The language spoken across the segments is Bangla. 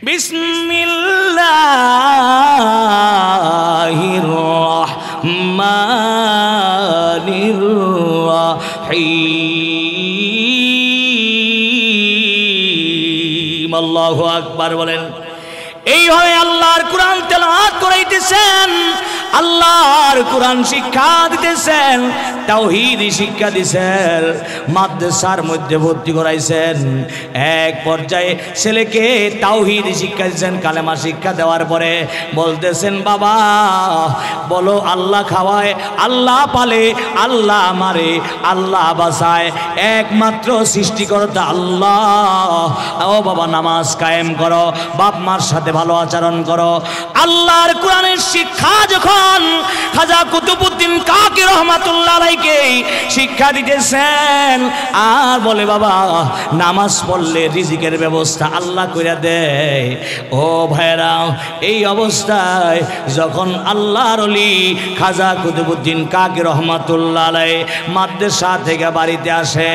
বিসমিল্লাহির রহমানির রহিম। আল্লাহু আকবার বলেন। এইভাবে আল্লাহর কোরআন তেলাওয়াত করাইতেছেন, আল্লাহর কোরআন শিক্ষা দিতেছেন, তাওহীদ শিক্ষা দিতেছেন, মাদ্রাসার মধ্যে ভর্তি করাইছেন। এক পর্যায়ে ছেলেকে তাওহীদ শিক্ষা দিতেছেন। কালেমা শিক্ষা দেওয়ার পরে বলতেছেন, বাবা বলো আল্লাহ খাওয়ায়, আল্লাহ পালে, আল্লাহ মারে, আল্লাহ বাঁচায়, একমাত্র সৃষ্টিকর্তা আল্লাহ। ও বাবা নামাজ কায়েম করো, বাপ মার সাথে ভালো আচরণ করো। আল্লাহর কোরআনের শিক্ষা যখন খাজা কুতুবউদ্দিন কাকি রহমাতুল্লাহ আলাইহি শিক্ষা দিতেছেন, আর বলে বাবা নামাজ পড়লে রিজিকের ব্যবস্থা আল্লাহ কইরা দেয়। ও ভাইরা, এই অবস্থায় যখন আল্লাহর ওলি খাজা কুতুবউদ্দিন কাকি রহমাতুল্লাহ আলাইহি মাদ্রাসা থেকে বাড়িতে আসে,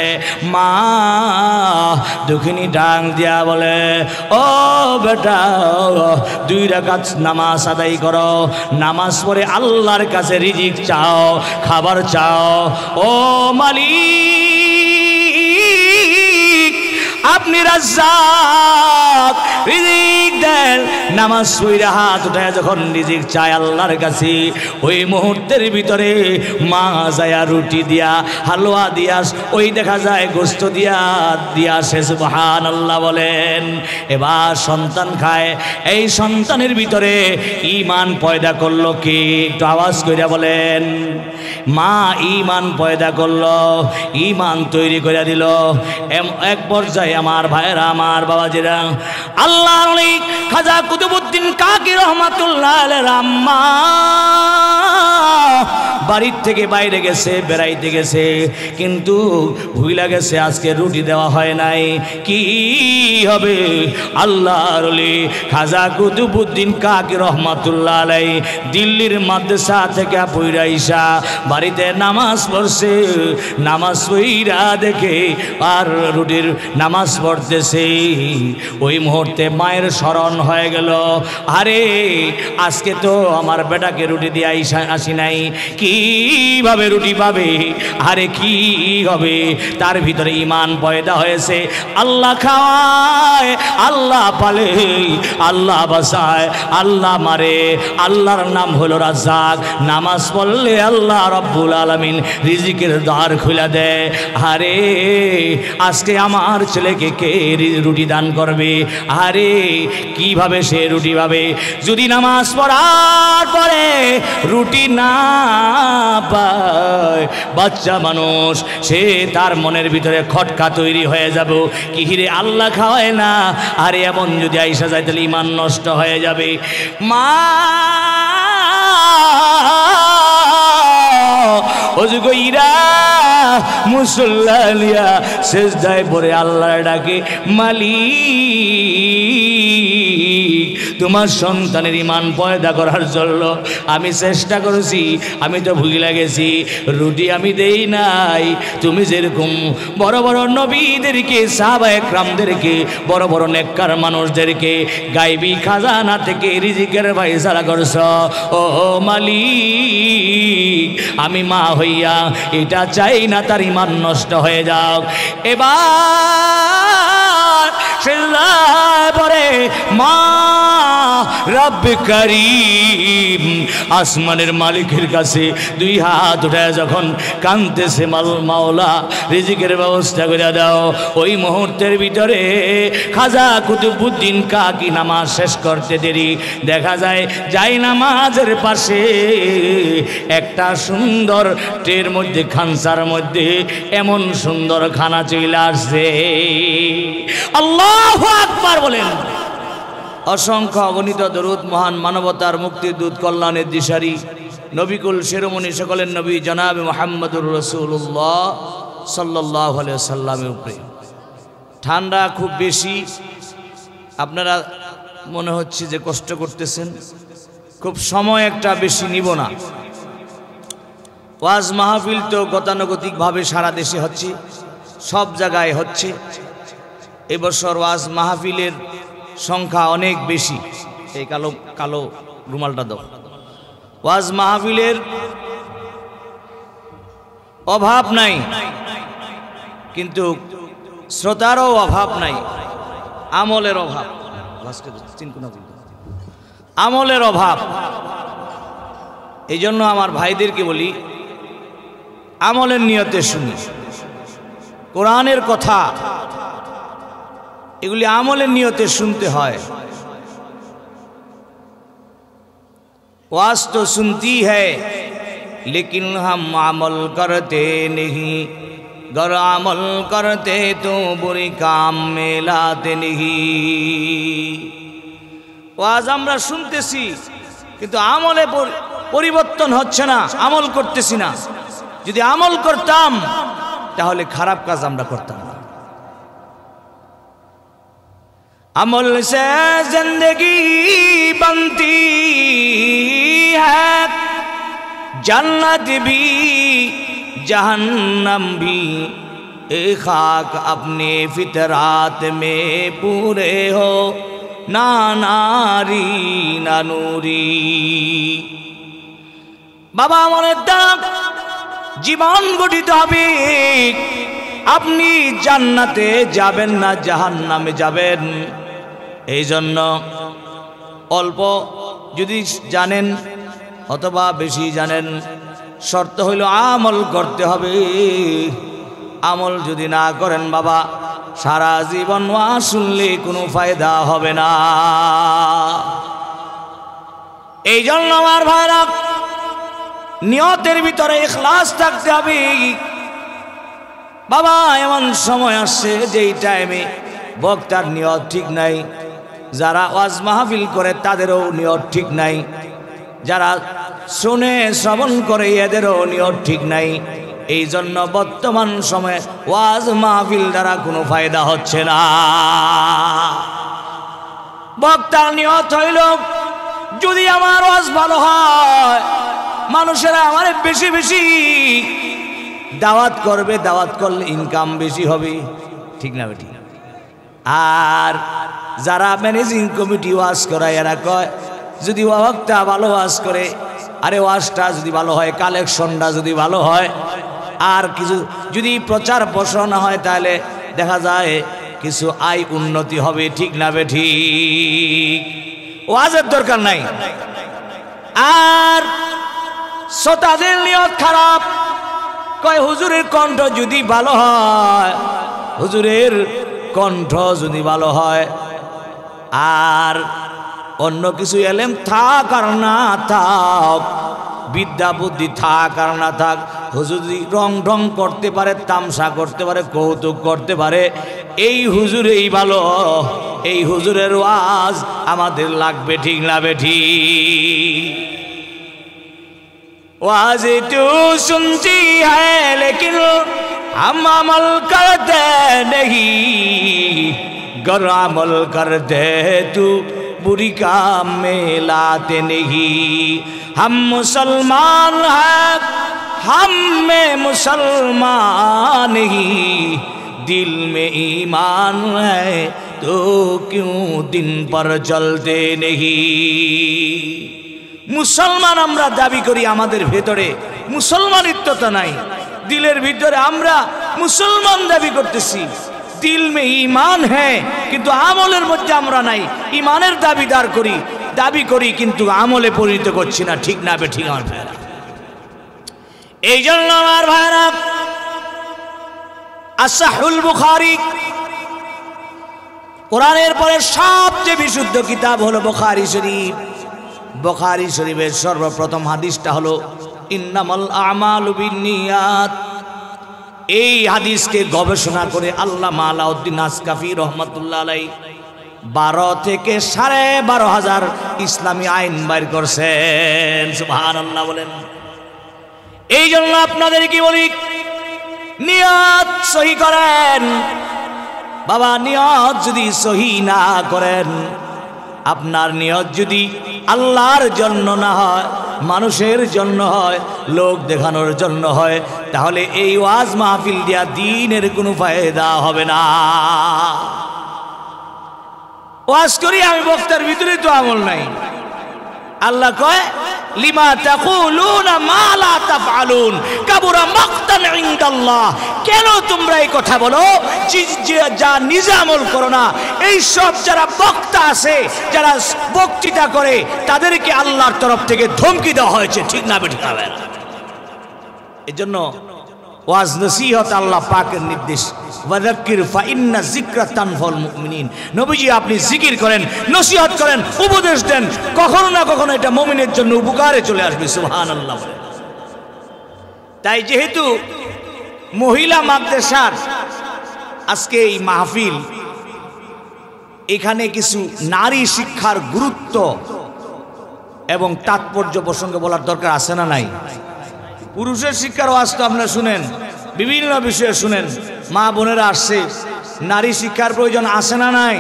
মা দুঃখিনী ডাং দিয়া বলে, ও বেটা 2 রাকাত নামাজ আদায় করো, নামাজ পড়ে আল্লাহর কাছে রিজিক চাও, খাবার চাও। ও মালিক আপনি রাজ্জাক, রিজিক দেন। নামাজ পড়ে হাত উঠায় যখন রিজিক চায় আল্লাহর কাছে, ওই মুহূর্তের ভিতরে মা যায় রুটি দিয়া, হালুয়া দিয়া, ওই দেখা যায় গোস্ত দিয়া দিয়া সে সুবহানাল্লাহ বলেন। এবার সন্তান খায়, এই সন্তানের ভিতরে ঈমান পয়দা করলো কে? একটু আওয়াজ করে বলেন। মা ঈমান পয়দা করলো, ঈমান তৈরি করে দিল। এক পর্যায়ে আমার ভাইরা, আমার বাবাজিরা, আল্লাহর ওলি খাজা কুতুবউদ্দিন কাকি রহমাতুল্লাহ আলাইহির আম্মা বাড়ির থেকে বাইরে গেছে, বেড়াইতে গেছে, কিন্তু ভুইলা গেছে আজকে রুটি দেওয়া হয় নাই। কি হবে? আল্লাহর ওলি খাজা কুতুবউদ্দিন কাকি রহমাতুল্লাহ আলাইহি দিল্লির মাদ্রাসা থেকে পড়া আইসা বাড়িতে নামাজ পড়ছে। নামাজ পড়া দেখে আর রুটির নামাজ পড়তেছে, ওই মুহূর্তে মায়ের স্মরণ হয়ে গেল, আরে আজকে তো আমার বেটাকে রুটি দিয়ে আসি নাই, কিভাবে রুটি পাবে? আরে কি হবে? তার ভিতরে ঈমান পয়দা হয়েছে, আল্লাহ খাওয়ায়, আল্লাহ পালে, আল্লাহ বাঁচায়, আল্লাহ মারে, আল্লাহর নাম হলো রাজ্জাক। নামাজ পড়লে আল্লাহ রব্বুল আলামিন রিজিকের দ্বার খুলে দেয়। আরে আজকে আমার ছেলেকে কে রুটি দান করবে? আরে কিভাবে সে রুটি পাবে? যদি নামাজ পড়ার পরে রুটি না পায়, বাচ্চা মানুষ, সে তার মনের ভিতরে খটকা তৈরি হয়ে যাবে, কি হিরে আল্লাহ খাওয়ায় না। আরে এমন যদি আইসা যায় তাহলে ঈমান নষ্ট হয়ে যাবে। মা ওযু কইরা মুসল্লা লিয়া সেজদায় পড়ে আল্লাহ ডাকে, মালিক তোমার সন্তানের ঈমান পয়দা করার জন্য আমি চেষ্টা করেছি, আমি তো ভুলে গেছি, রুটি আমি দেই নাই। তুমি যেরকম বড় বড় নবীদেরকে, সাহাবায়ে কেরামদেরকে, বড় বড় নেককার মানুষদেরকে গায়বী খাজানা থেকে রিজিকের ফয়সালা করছ, ও মালিক আমি মা হইয়া এটা চাই না তার ঈমান নষ্ট হয়ে যাক। এবার সিজদায় পড়ে মা রব করিম আসমানের মালিকের কাছে 2 হাত উঠায় যখন কাঁদতেছে, মাওলা রিজিকের ব্যবস্থা করে দাও। ওই মুহূর্তের ভিতরে খাজা কুতুবউদ্দিন কাকি নামাজ শেষ করতে দেরি, দেখা যায় যাই নামাজের পাশে একটা সুন্দর ট্রের মধ্যে, খানসার মধ্যে এমন সুন্দর খানা চলে আসছে। আল্লাহু আকবার বলেন। অসংখ্য অগণিত দরুদ মহান মানবতার মুক্তির দূত, কল্যাণের দিশারি, নবিকুল শিরোমণি সকলের নবী জনাবে মুহাম্মদুর রাসূলুল্লাহ সাল্লাল্লাহু আলাইহি ওয়াসাল্লামের উপরে। ঠান্ডা খুব বেশি, আপনারা মনে হচ্ছে যে কষ্ট করতেছেন, খুব সময় একটা বেশি নিব না। ওয়াজ মাহফিল তো গতানুগতিকভাবে সারা দেশে হচ্ছে, সব জায়গায় হচ্ছে। এবছর ওয়াজ মাহফিলের সংখ্যা অনেক বেশি। এই কালো কালো রুমালটা দাও। ওয়াজ মাহফিলের অভাব নাই, কিন্তু শ্রোতারও অভাব নাই, আমলের অভাব, আমলের অভাব। এই জন্য আমার ভাইদেরকে বলি, আমলের নিয়তে শুনি। কোরআনের কথা এগুলি আমলের নিয়তে শুনতে হয়। वाज तो सुनती है लेकिन हम अमल करते नहीं, गर अमल करते तो बुरी काम में लाते नहीं। ওয়াজ আমরা শুনতেছি কিন্তু আমলে পরিবর্তন হচ্ছে না, আমল করতেছি না। যদি আমল করতাম তাহলে খারাপ কাজ আমরা করতাম না। अमल से जिंदगी बनती है, जन्नत भी जहन्नम भी, एक खाक अपने फितरात में पूरे हो, ना नारी ना नूरी। बाबा আমলের দ্বারা জীবন গঠিত হবে। আপনি জান্নাতে যাবেন না জাহান্নামে যাবেন। এই জন্য অল্প যদি জানেন অথবা বেশি জানেন, শর্ত হইল আমল করতে হবে। আমল যদি না করেন বাবা, সারা জীবন ওয়াজ শুনলে কোনো ফায়দা হবে না। এই জন্য আমার ভাইরা, নিয়তের ভিতরে ইখলাস থাকতে হবে। বাবা এমন সময় আসছে যেই টাইমে বক্তার নিয়ত ঠিক নাই, যারা ওয়াজ মাহফিল করে তাদেরও নিয়ত ঠিক নাই, যারা শুনে শ্রবণ করে এদেরও নিয়ত ঠিক নাই। এই জন্য বর্তমান সময়ে ওয়াজ মাহফিল দ্বারা কোনো ফায়দা হচ্ছে না। বক্তার নিয়ত হইল যদি আমার ওয়াজ ভালো হয়, মানুষেরা আমার বেশি বেশি দাওয়াত করবে, দাওয়াত করলে ইনকাম বেশি হবে, ঠিক না বেটি? আর যারা ম্যানেজিং কমিটি ওয়াজ করায় এরা কয় যদি বক্তা ভালো ওয়াজ করে, আরে ওয়াজটা যদি ভালো হয়, কালেকশনটা যদি ভালো হয়, আর কিছু যদি প্রচার প্রসারণা হয়, তাহলে দেখা যায় কিছু আয় উন্নতি হবে, ঠিক না বেটি? ওয়াজের দরকার নাই। আর শ্রোতাদের নিয়ত খারাপ, কয় হুজুরের কণ্ঠ যদি ভালো হয়, হুজুরের কণ্ঠ যদি ভালো হয়, আর অন্য কিছু এলেম থাক আর না থাক, বিদ্যা বুদ্ধি থাক আর না থাক, হুজুর যদি রং ঢং করতে পারে, তামসা করতে পারে, কৌতুক করতে পারে, এই হুজুরেই ভালো, এই হুজুরের ওয়াজ আমাদের লাগবে, ঠিক না বেঠি? वाज तू सुनती है लेकिन हम अमल करते नहीं, गर अमल करते तू बुरी काम में लाते नहीं। हम मुसलमान हैं, हम में मुसलमान नहीं, दिल में ईमान है तो क्यों दिन पर चलते नहीं। মুসলমান আমরা দাবি করি, আমাদের ভেতরে মুসলমানিত্বতা নাই, দিলের ভিতরে আমরা মুসলমান দাবি করতেছি, দিল মে ঈমান হ্যাঁ, কিন্তু আমলের মধ্যে আমরা নাই। ঈমানের দাবি করি কিন্তু আমলে পরিণত করছি না, ঠিক না বে? ঠিক আমার ভাইরা, এই জন্য আমার ভাইরা, আসহাহুল বুখারী, কোরআনের পরে সবচেয়ে বিশুদ্ধ কিতাব হলো বুখারী শরীফ। বুখারী শরীফের সর্বপ্রথম হাদিসটা হলো ইন্নামাল আমালু বিন্নিয়াত। এই হাদিসকে গবেষণা করে আল্লামা আলাউদ্দিন আসকাফি রহমাতুল্লাহ আলাইহি 12 থেকে 12,500 ইসলামী আইন বাইর করছেন। সুবহানাল্লাহ বলেন। এই জন্য আপনাদের কি বলি, নিয়ত সহি করেন বাবা। নিয়ত যদি সহি না করেন, আপনার নিয়ত যদি আল্লাহর জন্য না হয়, মানুষের জন্য হয়, লোক দেখানোর জন্য হয়, তাহলে এই ওয়াজ মাহফিল দিয়া দ্বীনের কোনো ফায়দা হবে না। ওয়াজ করি আমি বক্তার ভিতরে তো আমল নাই। আল্লাহ কয় লিমা তাকুলুনা মা লা তাফআলুন কাবুরা মাকতান ইনদাল্লাহ। কেন তোমরা এই কথা বলো যা নিজে আমল করো না? এই সব যারা বক্তা আছে, যারা বক্তৃতা করে, তাদেরকে আল্লাহর তরফ থেকে ধমকি দেওয়া হয়েছে, ঠিক না বেঠিক? এজন্য ওয়াজ নসিহত আল্লাহ পাকের নির্দেশ, ওয়াযাক্কির ফাইন্না যিকরা তানফাউল মুমিনিন। নবীজি আপনি জিকির করেন, নসিহত করেন, উপদেশ দেন, কখনো না কখনো এটা মুমিনের জন্য উপকারে চলে আসবে। সুবহানাল্লাহ। তাই যেহেতু মহিলা মাদ্রাসার আজকে এই মাহফিল, এখানে কিছু নারী শিক্ষার গুরুত্ব এবং তাৎপর্য প্রসঙ্গে বলার দরকার আছে না নাই? পুরুষের শিক্ষার ওয়াজ তো আপনারা শুনেন, বিভিন্ন বিষয়ে শুনেন, মা বোনেরা আসছে, নারী শিক্ষার প্রয়োজন আছে না নাই?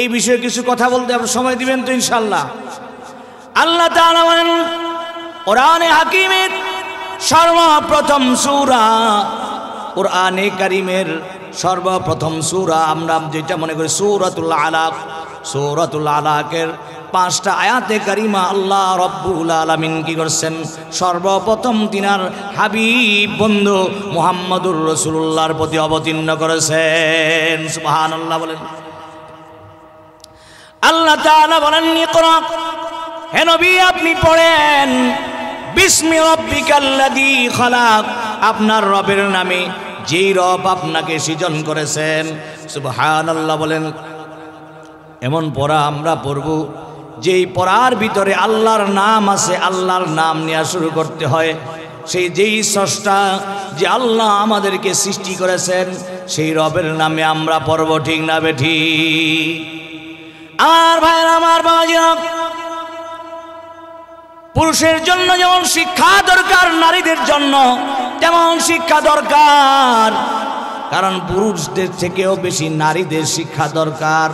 এই বিষয়ে কিছু কথা বলতে আপনি সময় দিবেন তো ইনশাআল্লাহ? আল্লাহ তাআলা বলেন কোরআনে হাকিমের সর্বপ্রথম সূরা, কোরআনে কারীমের সর্বপ্রথম সূরা আমরা যেটা মনে করি সূরাতুল আলাক, সূরাতুল আলাকের 5টা আয়াতে কারিমা আল্লাহ রব্বুল আলামিন কি করছেন? সর্বপ্রথম তিনার হাবিব বন্ধু মুহাম্মদুর রাসূলুল্লাহর প্রতি অবতীর্ণ করেছেন। সুবহানাল্লাহ বলেন। আল্লাহ তাআলা বলেন ইকরা, হে নবী আপনি পড়েন বিসমি রাব্বিকাল্লাযী খালাক, আপনার রবের নামে যেই রব আপনাকে সৃজন করেছেন। সুবহানাল্লাহ বলেন। এমন পড়া আমরা পড়ব যেই পড়ার ভিতরে আল্লাহর নাম আছে, আল্লাহর নাম নেওয়া শুরু করতে হয়। সেই যেই স্রষ্টা, যে আল্লাহ আমাদেরকে সৃষ্টি করেছেন, সেই রবের নামে আমরা পড়ব, ঠিক না বেঠি? আমার ভাইয়ের, আমার বাবাজিরা, পুরুষের জন্য যেমন শিক্ষা দরকার, নারীদের জন্য তেমন শিক্ষা দরকার। কারণ পুরুষদের থেকেও বেশি নারীদের শিক্ষা দরকার।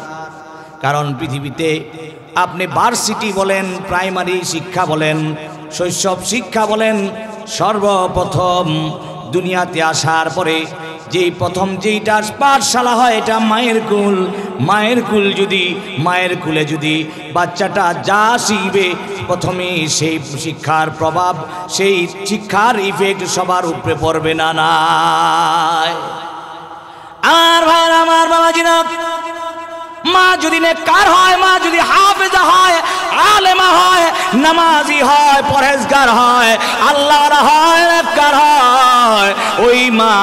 কারণ পৃথিবীতে আপনি ভার্সিটি বলেন, প্রাইমারি শিক্ষা বলেন, শৈশব শিক্ষা বলেন, সর্বপ্রথম দুনিয়াতে আসার পরে যেই প্রথম যেইটা পাঠশালা হয় এটা মায়ের কুল। মায়ের কুলে যদি বাচ্চাটা যা শিখবে, প্রথমে সেই শিক্ষার প্রভাব, সেই শিক্ষার ইফেক্ট সবার উপরে পড়বে না নাই? আমার ভাইয়ের, আমার বাবাজিরা, মা যদি নেককার হয়, মা যদি হাফেজা হয়, আলেমা হয়, নামাজি হয়, পরহেজগার হয়, আল্লাহর হয়, নেককার হয়, ওই মা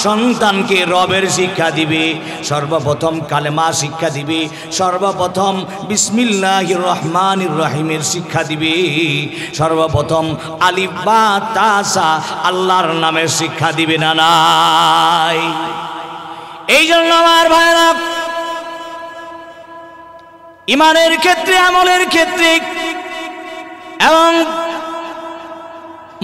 সন্তানকে রবের শিক্ষা দিবে। সর্বপ্রথম কালেমা শিক্ষা দিবে, সর্বপ্রথম বিসমিল্লাহির রহমানির রহিমের শিক্ষা দিবে, সর্বপ্রথম আলিফ বা তাসা আল্লাহর নামের শিক্ষা দিবে না নাই? এই জন্য আমার ভাইরা, ইমানের ক্ষেত্রে, আমলের ক্ষেত্রে এবং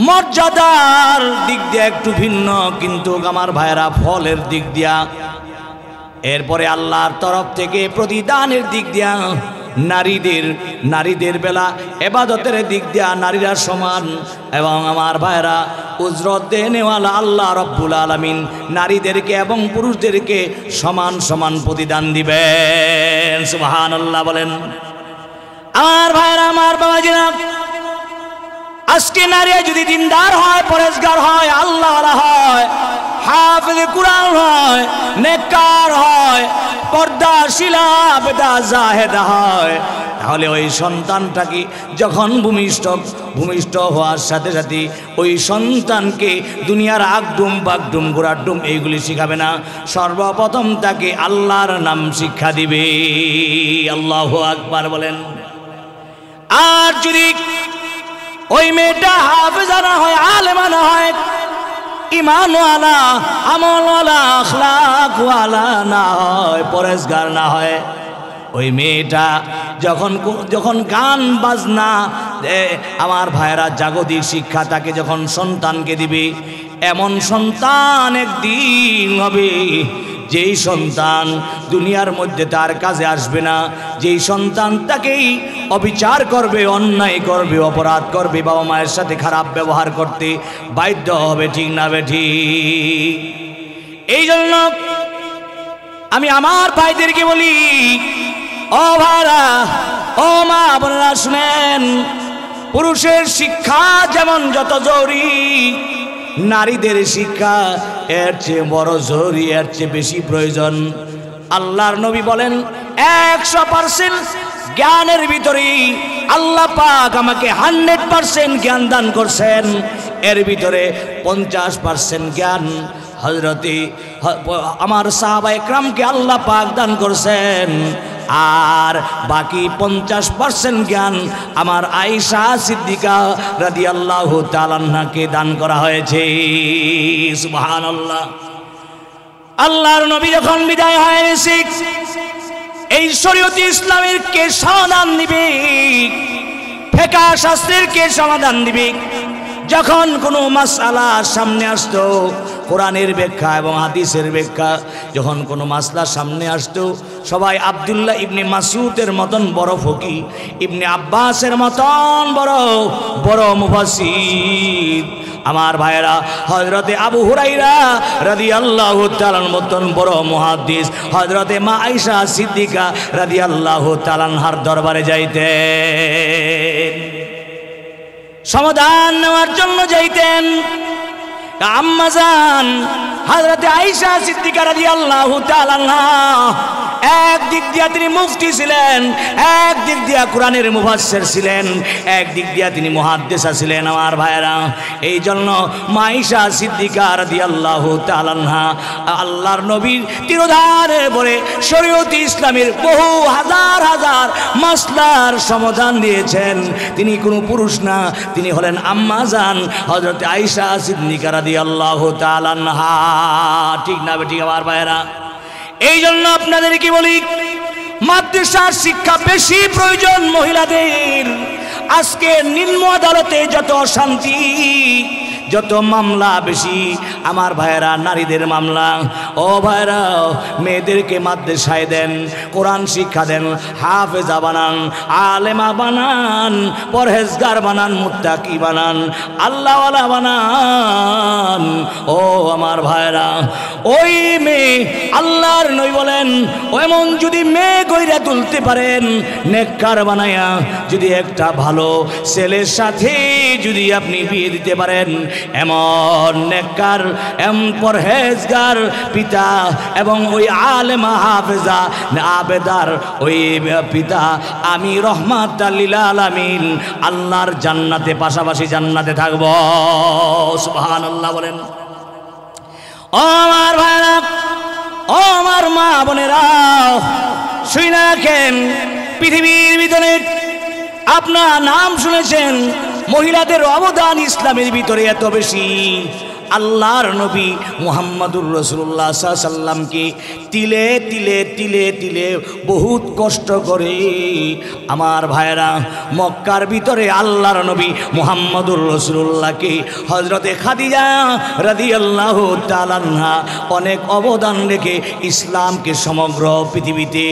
মর্যাদার দিক দিয়ে একটু ভিন্ন, কিন্তু আমার ভাইয়েরা ফলের দিক দিয়া, এরপরে আল্লাহর তরফ থেকে প্রতিদানের দিক দিয়া, নারীদের বেলা ইবাদতের দিক দিয়া নারীরা সমান। এবং আমার ভাইরা, উজরত দেনেওয়ালা আল্লাহ রব্বুল আলামিন নারীদেরকে এবং পুরুষদেরকে সমান সমান প্রতিদান দিবেন। সুবহানাল্লাহ বলেন। আমার ভাইরা, আমার বাবাজিরা, আজকে নারী যদি দিনদার হয়, পরেজগার হয়, আল্লাহওয়ালা হয়, হাফেজে কুরআন হয়, নেককার হয়, পর্দাশীলা, বেদা জাহেদা হয়, তাহলে ওই সন্তানটাকে যখন ভূমিষ্ঠ হওয়ার সাথে সাথে ওই সন্তানকে দুনিয়ার আগডুম বাগডুম গোড়াডুম এইগুলি শিখাবে না, সর্বপ্রথম তাকে আল্লাহর নাম শিক্ষা দিবে। আল্লাহু আকবার বলেন। আর যদি ওই মেয়েটা হাফেজা না হয়, আলেমা না হয়, ইমানওয়ালা, আমলওয়ালা, আখলাকওয়ালা না হয়, পরেজগার না হয়, ওই মেয়েটা যখন গান বাজনা, আমার ভাইয়েরা, জাগতিক শিক্ষা তাকে যখন সন্তানকে দিবে, এমন সন্তান একদিন হবে যেই সন্তান দুনিয়ার মধ্যে তার কাজে আসবে না, যেই সন্তান তাকেই অবিচার করবে, অন্যায় করবে, অপরাধ করবে, বাবা মায়ের সাথে খারাপ ব্যবহার করতে বাধ্য হবে, ঠিক না বেঠি? এই জন্য আমি আমার ভাইদেরকে বলি, ও ভাইরা, ও মা বোনেরা, শুনেন, পুরুষের শিক্ষা যেমন যত জরুরি, নারীদের শিক্ষা এর চেয়ে বড় জরুরি, এর চেয়ে বেশি প্রয়োজন। আল্লাহর নবী বলেন 100% জ্ঞানের ভিতরে আল্লাহ পাক আমাকে 100% জ্ঞান দান করছেন, এর ভিতরে 50% জ্ঞান হযরতে আমার সাহাবা একরামকে আল্লাহ পাক দান করছেন, আর বাকি 50% জ্ঞান আমার আয়েশা সিদ্দিকা রাদিয়াল্লাহু তাআলা আনহাকে দান করা হয়েছে। সুবহানাল্লাহ। আল্লাহর নবী যখন বিদায় হয়ে গেছে, এই শরীয়তে ইসলামের কে সমাধান দিবে, ফিকহ শাস্ত্রের কে সমাধান দিবে? যখন কোনো মাসআলা সামনে আসতো, কোরআনের ব্যাখ্যা এবং হাদিসের ব্যাখ্যা, যখন কোনো মাসলা সামনে আসতো, সবাই আব্দুল্লাহ ইবনে মাসউদের মতন বড় ফকি, ইবনে আব্বাসের মতন বড় বড় মুফাসসির, আমার ভাইরা হযরতে আবু হুরায়রা রাদিয়াল্লাহু তাআলার মতন বড় মুহাদ্দিস, হযরতে মা আয়েশা সিদ্দিকা রাদিয়াল্লাহু তাআলা আনহার দরবারে যাইতেন, সমাধান নেওয়ার জন্য যাইতেন। আম্মাজান হযরতে আয়েশা সিদ্দিকা রাদিয়াল্লাহু তাআলা আনহা এক দিক দিয়া তিনি মুফতি ছিলেন, এক দিক দিয়া কোরআনের মুফাসসির ছিলেন, এক দিক দিয়া তিনি মুহাদ্দিসা ছিলেন। আমার ভাইরা, এই জন্য মা আয়েশা সিদ্দিকা রাদিয়াল্লাহু তাআলা আনহা আল্লাহর নবীর তিরোধানের পরে শরীয়তে ইসলামের বহু হাজার হাজার মাসলার সমাধান দিয়েছেন। তিনি কোনো পুরুষ না, তিনি হলেন আম্মাজান হযরতে আয়েশা সিদ্দিকা রাদিয়াল্লাহু তাআলা আনহা। ঠিক না বেঠিক আমার ভাইরা? এই জন্য আপনাদেরকে বলি, মাদ্রাসার শিক্ষা বেশি প্রয়োজন মহিলাদের। আজকে নিম্ন আদালতে যত অশান্তি, যত মামলা বেশি, আমার ভাইয়েরা নারীদের মামলা। ও ভাইয়েরা, মেয়েদেরকে মাদ্রাসায় দেন, কোরআন শিক্ষা দেন, হাফেজা বানান, আলেমা বানান, পরহেজগার বানান, মুত্তাকি বানান, আল্লাহওয়ালা বানান। ও আমার ভাইয়েরা, ওই মেয়ে আল্লাহর নবী বলেন, এমন যদি মেয়ে গইরা তুলতে পারেন, নেককার বানায়া যদি একটা ভালো ছেলের সাথে যদি আপনি বিয়ে দিতে পারেন, এমন নেককার পরহেজগার পিতা এবং ওই আলেমা হাফেজা আবেদার ওই পিতা, আমি রহমাতাল লিল আলামিন আল্লাহর জান্নাতে, পাশাপাশি জান্নাতে থাকব। সুবহানাল্লাহ বলেন। ও আমার ভাইরা, ও আমার মা বোনেরা, শুনে রাখেন, পৃথিবীর ভিতরে আপনার নাম শুনেছেন, মহিলাদের অবদান ইসলামের ভিতরে এত বেশি। আল্লাহর নবী মুহাম্মদুর রাসূলুল্লাহ সাল্লাল্লাহু আলাইহি সাল্লামকে তিলে তিলে তিলে তিলে বহুত কষ্ট করে আমার ভাইরা মক্কার ভিতরে আল্লাহর নবী মুহাম্মদুর রাসূলুল্লাহকে হযরতে খাদিজা রাদিয়াল্লাহু তাআলা আনহা অনেক অবদান রেখে ইসলামকে সমগ্র পৃথিবীতে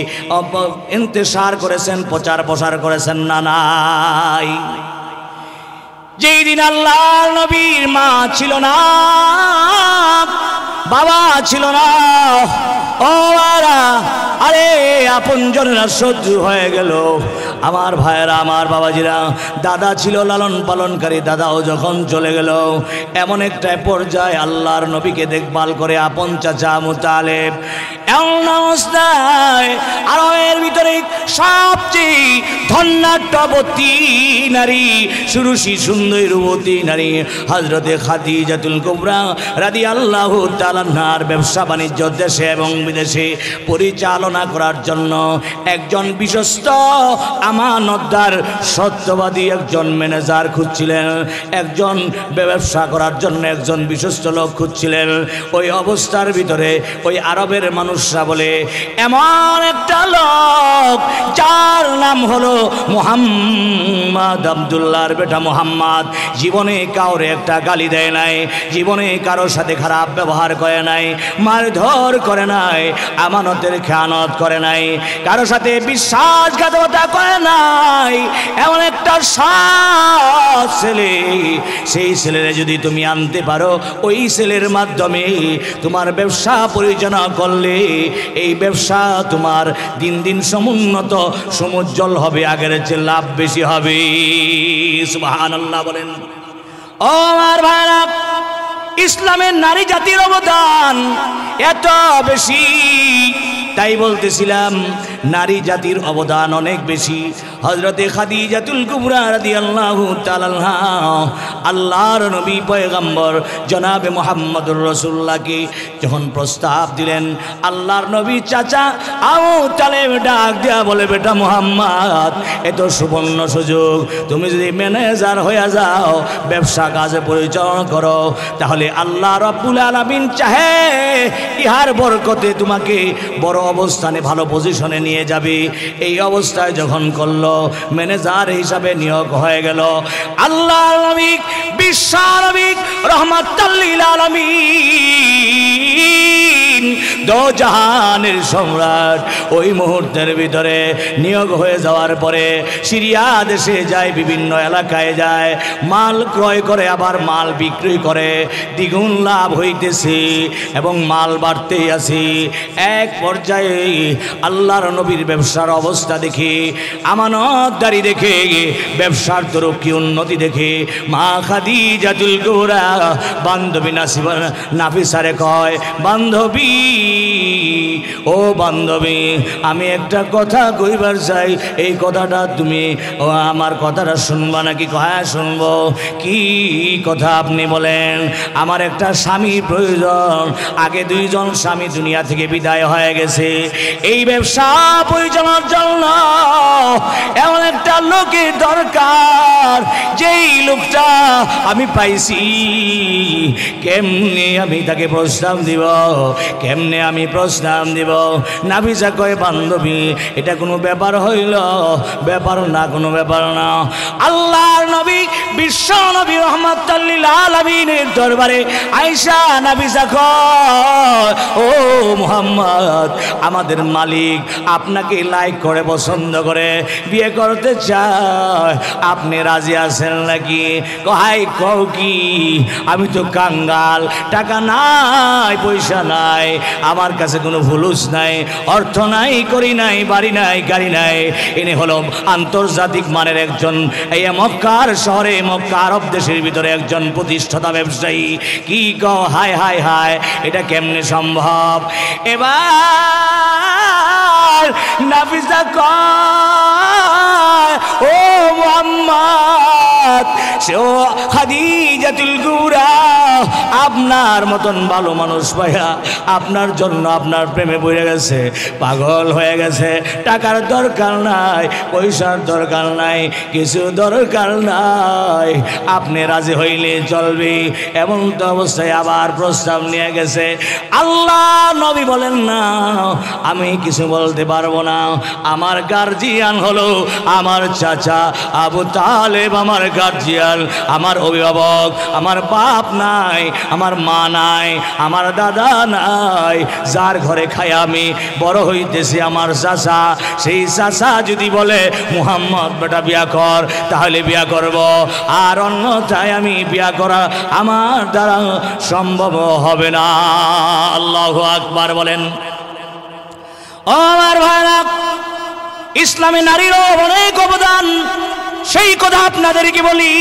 ইন্তেশার করেছেন, প্রচার প্রসার করেছেন। না নাই, যেই দিন আল্লাহর নবীর মা ছিল না, বাবা ছিল না, ও আরে আপনজনেরা শত্রু হয়ে গেল। আমার ভাইয়েরা, আমার বাবাজিরা, দাদা ছিল লালন পালনকারী, দাদাও যখন চলে গেল, এমন একটা পর্যায়ে আল্লাহর নবীকে দেখভাল করে আপন চাচা আবু তালেব। এমন অবস্থায় আরবের ভিতরে সবচেয়ে ধন্যাঢ্যবতী নারী, সুরুষী সুন্দরী রূপবতী নারী হযরতে খাদিজাতুল কুবরা রাদিয়াল্লাহু তাআলা আনহার ব্যবসা বাণিজ্য দেশে এবং বিদেশে পরিচালনা করার জন্য একজন বিশ্বস্ত আমানতদার সত্যবাদী একজন ম্যানেজার খুঁজছিলেন, একজন ব্যবসা করার জন্য একজন বিশ্বস্ত লোক খুঁজছিলেন। ওই অবস্থার ভিতরে ওই আরবের মানুষরা বলে, এমন একটা লোক যার নাম নাম হলো মুহাম্মদ, আব্দুল্লাহর বেটা মুহাম্মদ। জীবনে কাউরে একটা গালি দেয় নাই, জীবনে কারোর সাথে খারাপ ব্যবহার করে নাই, মারধর করে নাই, আমানতের খেয়ানত করে নাই, কারোর সাথে বিশ্বাসঘাতকতা করে নাই। এমন একটা সৎ ছেলে, সেই ছেলেরে যদি তুমি আনতে পারো, ওই ছেলের মাধ্যমে তোমার ব্যবসা পরিচালনা করলে এই ব্যবসা তোমার দিন দিন সমুন্নত সমুজ্জ্বল হবে, আগের চেয়ে লাভ বেশি হবে। সুবহানাল্লাহ বলেন। ও আমার ভাইরা, ইসলামের নারী জাতির অবদান এত বেশি, তাই বলতেছিলাম নারী জাতির অবদান অনেক বেশি। হযরতে খাদিজাতুল কুবরা রাদিয়াল্লাহু তাআলা আনহা আল্লাহর নবী পয়গম্বর জনাবে মুহাম্মদুর রাসূলুল্লাহকে যখন প্রস্তাব দিলেন, আল্লাহর নবী চাচা আবু তালেব ডাক দেয়া বলে, বেটা মুহাম্মদ, এত সুবর্ণ সুযোগ, তুমি যদি ম্যানেজার হয়ে যাও, ব্যবসা কাজে পরিচালনা করো, তাহলে আল্লাহ রাব্বুল আলামিন চাহে ইহার বরকতে তোমাকে বড় অবস্থানে ভালো পজিশনে নিয়ে যাবে। এই অবস্থায় যখন করলো, ম্যানেজার হিসাবে নিয়োগ হয়ে গেল। আল্লাহর নবী বিশ্ব নবী রাহমাতাল লিল আলামিন, দো জাহানের সম্রাট, ওই মুহূর্তের ভিতরে নিয়োগ হয়ে যাওয়ার পরে সিরিয়া দেশে যায়, বিভিন্ন এলাকায় যায়, মাল ক্রয় করে আবার মাল বিক্রি করে, দ্বিগুণ লাভ হইতেছে এবং মাল বাড়তেই আছে। এক পর্যায়ে আল্লাহর নবীর ব্যবসার অবস্থা দেখে, আমানতদারি দেখে, ব্যবসার তরক্কি উন্নতি দেখে মা খাদিজাতুল কুবরা বান্ধবী নাফিসারে কয়, বান্ধবী, ও বান্ধবী, আমি একটা কথা কইবার চাই, এই কথাটা তুমি আমার কথাটা শুনবা নাকি? হ্যাঁ শুনবো। কি কথা আপনি বলেন? আমার একটা স্বামী প্রয়োজন, আগে দুইজন স্বামী দুনিয়া থেকে বিদায় হয়ে গেছে, এই ব্যবসা পরিচালনার জন্য এমন একটা লোকের দরকার, যেই লোকটা আমি পাইছি, কেমনে আমি তাকে প্রস্তাব দিব, কেমনে আমি প্রস্তাব দিব? নাফিসা কয়, বান্ধবী, এটা কোনো ব্যাপার হইল? ব্যাপার না, কোনো ব্যাপার না। আল্লাহর নবী বিশ্ব নবী রাহমাতাল লিল আলামিনের দরবারে আয়েশা নাফিসা কয়, ও মুহাম্মদ, আমাদের মালিক আপনাকে লাইক করে, পছন্দ করে, বিয়ে করতে চায়, আপনি রাজি আছেন নাকি? কয়, কও কি? আমি তো কাঙ্গাল, টাকা নাই, পয়সা নাই, আমার কাছে কোনো ফুলুস নাই, অর্থ নাই, করি নাই, বাড়ি নাই, গাড়ি নাই। ইনি হলো আন্তর্জাতিক মানের একজন, এই মক্কার শহরে, মক্কা আরব দেশের ভিতরে একজন প্রতিষ্ঠাতা ব্যবসায়ী। কি কও? হায় হায় হায়, এটা কেমনে সম্ভব? এবার নাফিসা কয়, ও মুহাম্মদ, সে খাদিজাতুল কুবরা আপনার মতন ভালো মানুষ পাইয়া আপনার জন্য আপনার প্রেমে পড়ে গেছে, পাগল হয়ে গেছে। টাকার দরকার নাই, পয়সার দরকার নাই, কিছু দরকার নাই, আপনি রাজি হইলে চলবে। এমন তো অবস্থায় আবার প্রস্তাব নিয়ে গেছে। আল্লাহ নবী বলেন, না, আমি কিছু বলতে পারবো না, আমার গার্জিয়ান হলো আমার চাচা আবু তালেব, আমার গার্জিয়ান, আমার অভিভাবক, আমার বাপ নাই, আমার মা নাই, আমার দাদা নাই, যার ঘরে খাই আমি বড় হইতেছি আমার চাচা, সেই চাচা যদি বলে মুহাম্মদ বেটা বিয়া কর, তাহলে বিয়া করব, আর অন্যথায় আমি বিয়া করা আমার দ্বারা সম্ভব হবে না। আল্লাহু আকবার বলেন। ও আমার ভাইরা, ইসলামে নারীরও অনেক অবদান, সেই কথা আপনাদেরকে বলি।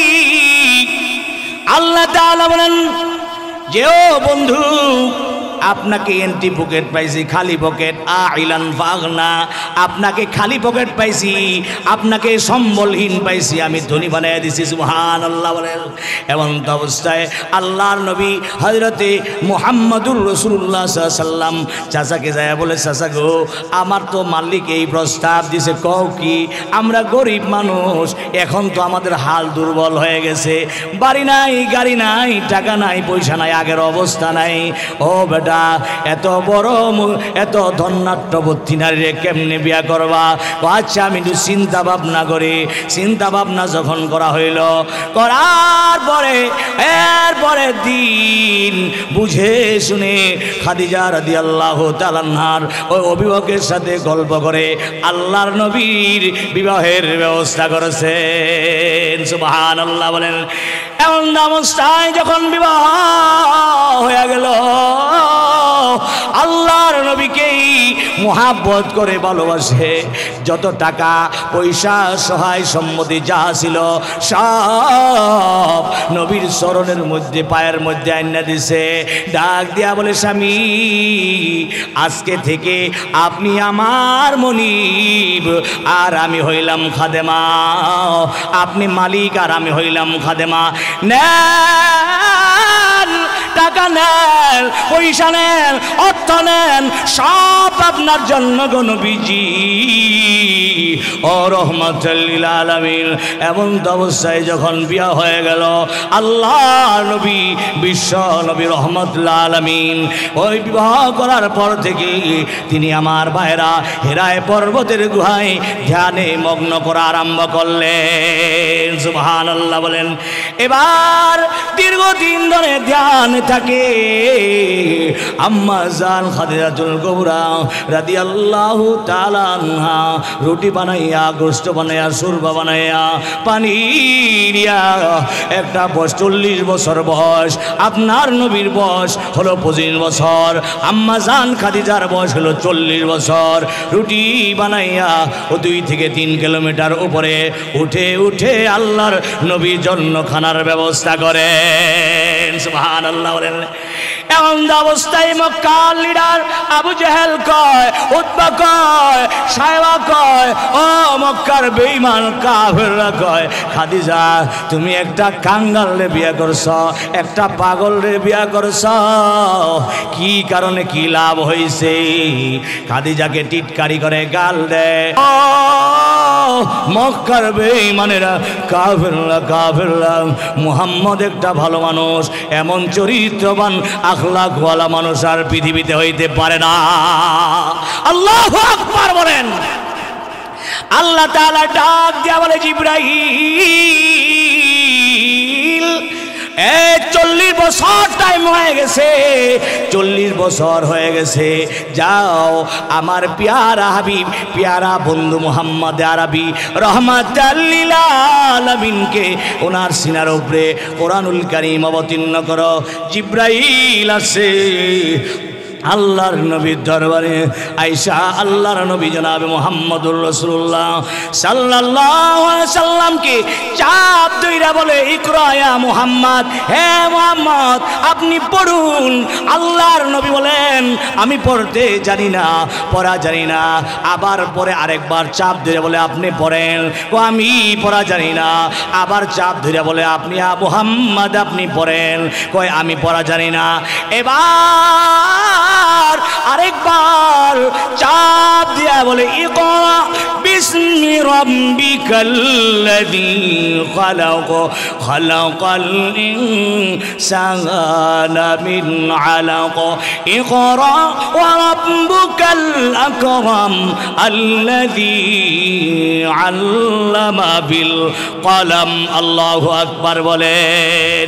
আল্লাহ তাআলা বলেন যে, ও বন্ধু, আপনাকে এন্টি পকেট পাইছি, খালি পকেট, আইলান ফাগনা, আপনাকে খালি পকেট পাইছি, আপনাকে সম্বলহীন পাইছি, আমি ধনী বানাইয়া দিছি। সুবহানাল্লাহ বলেন। এমন অবস্থায় আল্লাহর নবী হযরতে মুহাম্মদুর রাসূলুল্লাহ সাল্লাল্লাহু আলাইহি সাল্লাম চাচাকে যায় বলে, চাচা গো, আমার তো মালিক এই প্রস্তাব দিছে, কও কি? আমরা গরিব মানুষ, এখন তো আমাদের হাল দুর্বল হয়ে গেছে, বাড়ি নাই, গাড়ি নাই, টাকা নাই, পয়সা নাই, আগের অবস্থা নাই। ও বেটা, বেটা এত বড় এত ধন্যাট্যবতী নারীরে কেমনে বিয়া করবা? আচ্ছা আমি একটু চিন্তা ভাবনা করি। চিন্তা ভাবনা যখন করা হইল, করার পরে এরপরে দিন বুঝে শুনে খাদিজা রাদিয়াল্লাহু তাআলা আনহার ওই অভিভাবকের সাথে গল্প করে আল্লাহর নবীর বিবাহের ব্যবস্থা করেছেন। সুবহানাল্লাহ বলেন। এমন অবস্থায় যখন বিবাহ হয়ে গেল, আল্লাহর নবীকেই মুহাব্বত করে ভালোবাসে, যত টাকা পয়সা সহায় সম্মতি যা ছিল সব নবীর চরণের মধ্যে পায়ের মধ্যে আইনা দিছে। ডাক দিয়া বলে, স্বামী আজকে থেকে আপনি আমার মনিব আর আমি হইলাম খাদেমা। আপনি মালিক আর আমি হইলাম খাদেমা। নেন টাকা, নেন পয়সা, নেন অর্থ, নেন সব আপনার জন্য গো নবীজি ও রহমাতুল লিল আলামিন। এমন অবস্থায় যখন বিয়া হয়ে গেল, আল্লাহ নবী বিশ্ব নবী রহমাতুল আলামিন ওই বিবাহ করার পর থেকে তিনি আমার ভাইরা হেরায় পর্বতের গুহায় ধ্যানে মগ্ন করা আরম্ভ করলেন। সুবহানাল্লাহ বলেন। এবার দীর্ঘদিন ধরে ধ্যান থাকে আম্মা জান খাদিজাতুল কুবরা রাদিয়াল্লাহু তাআলা আনহা রুটি বানাইয়া, গোশত বানাইয়া, সুরবা বানাইয়া, পানি দিয়া একটা 40 বছর বয়স, আপনার নবীর বয়স হলো 25 বছর, আম্মা জান খাদিজার বয়স হলো 40 বছর। রুটি বানাইয়া ও 2 থেকে 3 কিলোমিটার উপরে উঠে উঠে আল্লাহর নবীর জন্য খানার ব্যবস্থা করেন। সুবহানাল্লাহ বলেন। এমন অবস্থায় মক্কার লিডার আবু জেহেল কয়, উতবা কয়, সাহেবা কয়, ও মক্কার বেঈমান কাফেররা কয়, খাদিজা তুমি একটা কাঙ্গালে বিয়ে করছ, একটা পাগলরে বিয়ে করছ, কি কারণে কি লাভ হয়েছে? খাদিজাকে টিটকারি করে গাল দেয়। মক্কার বেঈমানেরা কাফেররা মুহাম্মদ একটা ভালো মানুষ, এমন চরিত্রবান আখলাকওয়ালা মানুষ আর পৃথিবীতে হইতে পারে না। আল্লাহু আকবার বলেন। আল্লাহ তাআলা ডাক দিয়া বলে, জিবরাইল 40 বছর টাইম হয়ে গেছে, 40 বছর হয়ে গেছে, যাও আমার পেয়ারা হাবিব, পেয়ারা বন্ধু মুহাম্মদ আরবি রহমাতুল লিল আলামিনকে ওনার সিনার উপরে কোরআনুল কারীম অবতীর্ণ করো। জিবরাইল আসে আল্লাহর নবীর দরবারে আয়েশা আল্লাহর নবী জনাবে মুহাম্মদুর রাসূলুল্লাহ সাল্লাল্লাহু আলাইহি সাল্লামকে চাপ দইরা বলে, ইকরা ইয়া মুহাম্মদ, হে মুহাম্মদ আপনি পড়ুন। আল্লাহর নবী বলেন, আমি পড়তে জানি না, পড়া জানি না। আবার পরে আরেকবার চাপ ধরে বলে, আপনি পড়েন। ও আমি পড়া জানি না। আবার চাপ ধরে বলে, আপনি মুহাম্মদ আপনি পড়েন। কয় আমি পড়া জানি না। এবার আরেকবার চাপ দিয়া বলে, ইকরা বিসমি রাব্বিকাল্লাযী খালাক, খালাকাল ইনসানা মিন আলাক, ইকরা ওয়া রাব্বুকাল আকরাম আল্লাযী আল্লামা বিল কলম। আল্লাহু আকবার বলেন।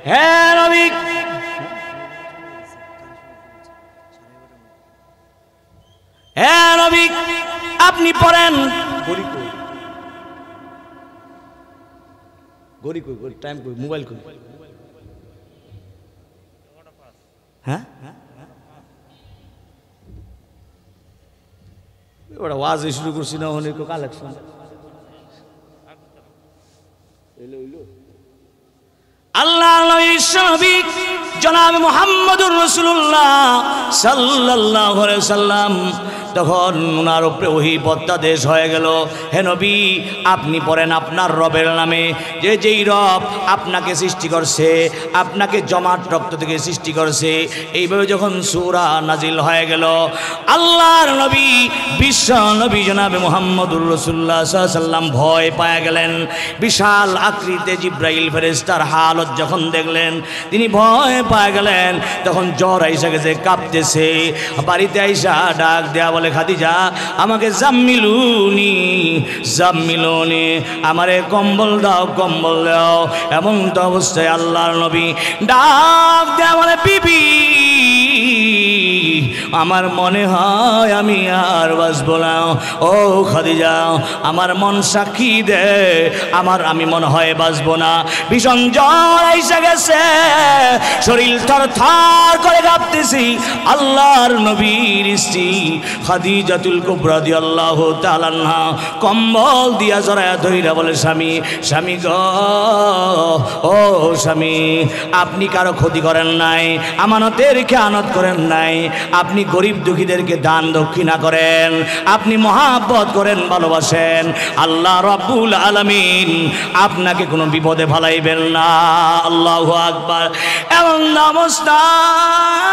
হ্যাঁ নবী, হ্যাঁ নবী আপনি পড়েন। গড়ি কই, গড়ি টাইম কই, মোবাইল কই? হ্যাঁ ওটা ওয়াজ শুরু করছি না, অনেক কালেকশন আল্লাহ নবী জনাব মুহাম্মদুর রাসূলুল্লাহ সাল্লাল্লাহু আলাইহি সাল্লাম তখন ওনার উপরে ওহী প্রত্যাদেশ হয়ে গেল, হে নবী আপনি পড়েন আপনার রবের নামে, যে যেই রব আপনাকে সৃষ্টি করছে, আপনাকে জমাট রক্ত থেকে সৃষ্টি করছে। এইভাবে যখন সূরা নাজিল হয়ে গেল, আল্লাহর নবী বিশ্ব নবী জনাবে মুহাম্মদুর রাসূলুল্লাহ সাল্লাল্লাহু আলাইহি সাল্লাম ভয় পায় গেলেন। বিশাল আকৃতিতে জিবরাইল ফেরেশতার হালত যখন দেখলেন, তিনি ভয় পায়ে গেলেন, তখন জ্বর আইসা গেছে, কাঁপতেছে। বাড়িতে আইসা ডাক দেয়া বলে, খাদিজা আমাকে জাম্মিলুনি জাম্মিলুনি, আমারে কম্বল দাও কম্বল দাও। এমন তো অবস্থায় আল্লাহর নবী ডাক দেয়া বলে, বিবি আমার মনে হয় আমি আর বাঁচবো না। ও খাদিজা, আমার মন সাক্ষী দে, আমি মনে হয় বাঁচবো না। ভীষণ জ্বর এসে গেছে, শরীর থরথর করে কাঁপতেছি। আল্লাহর নবীর স্ত্রী খাদিজাতুল কুবরা রাদিয়াল্লাহু তাআলা আনহা কম্বল দিয়া জড়ায়া ধইরা বলে, স্বামী স্বামী গো, ও স্বামী, আপনি কারো ক্ষতি করেন নাই, আমানতের খেয়ানত করেন নাই, আপনি গরিব দুঃখীদেরকে দান দক্ষিণা করেন, আপনি মহাব্বত করেন, ভালোবাসেন। আল্লাহ রাব্বুল আলামিন আপনাকে কোনো বিপদে ফালাইবেন না। আল্লাহু আকবার। এমন অবস্থায়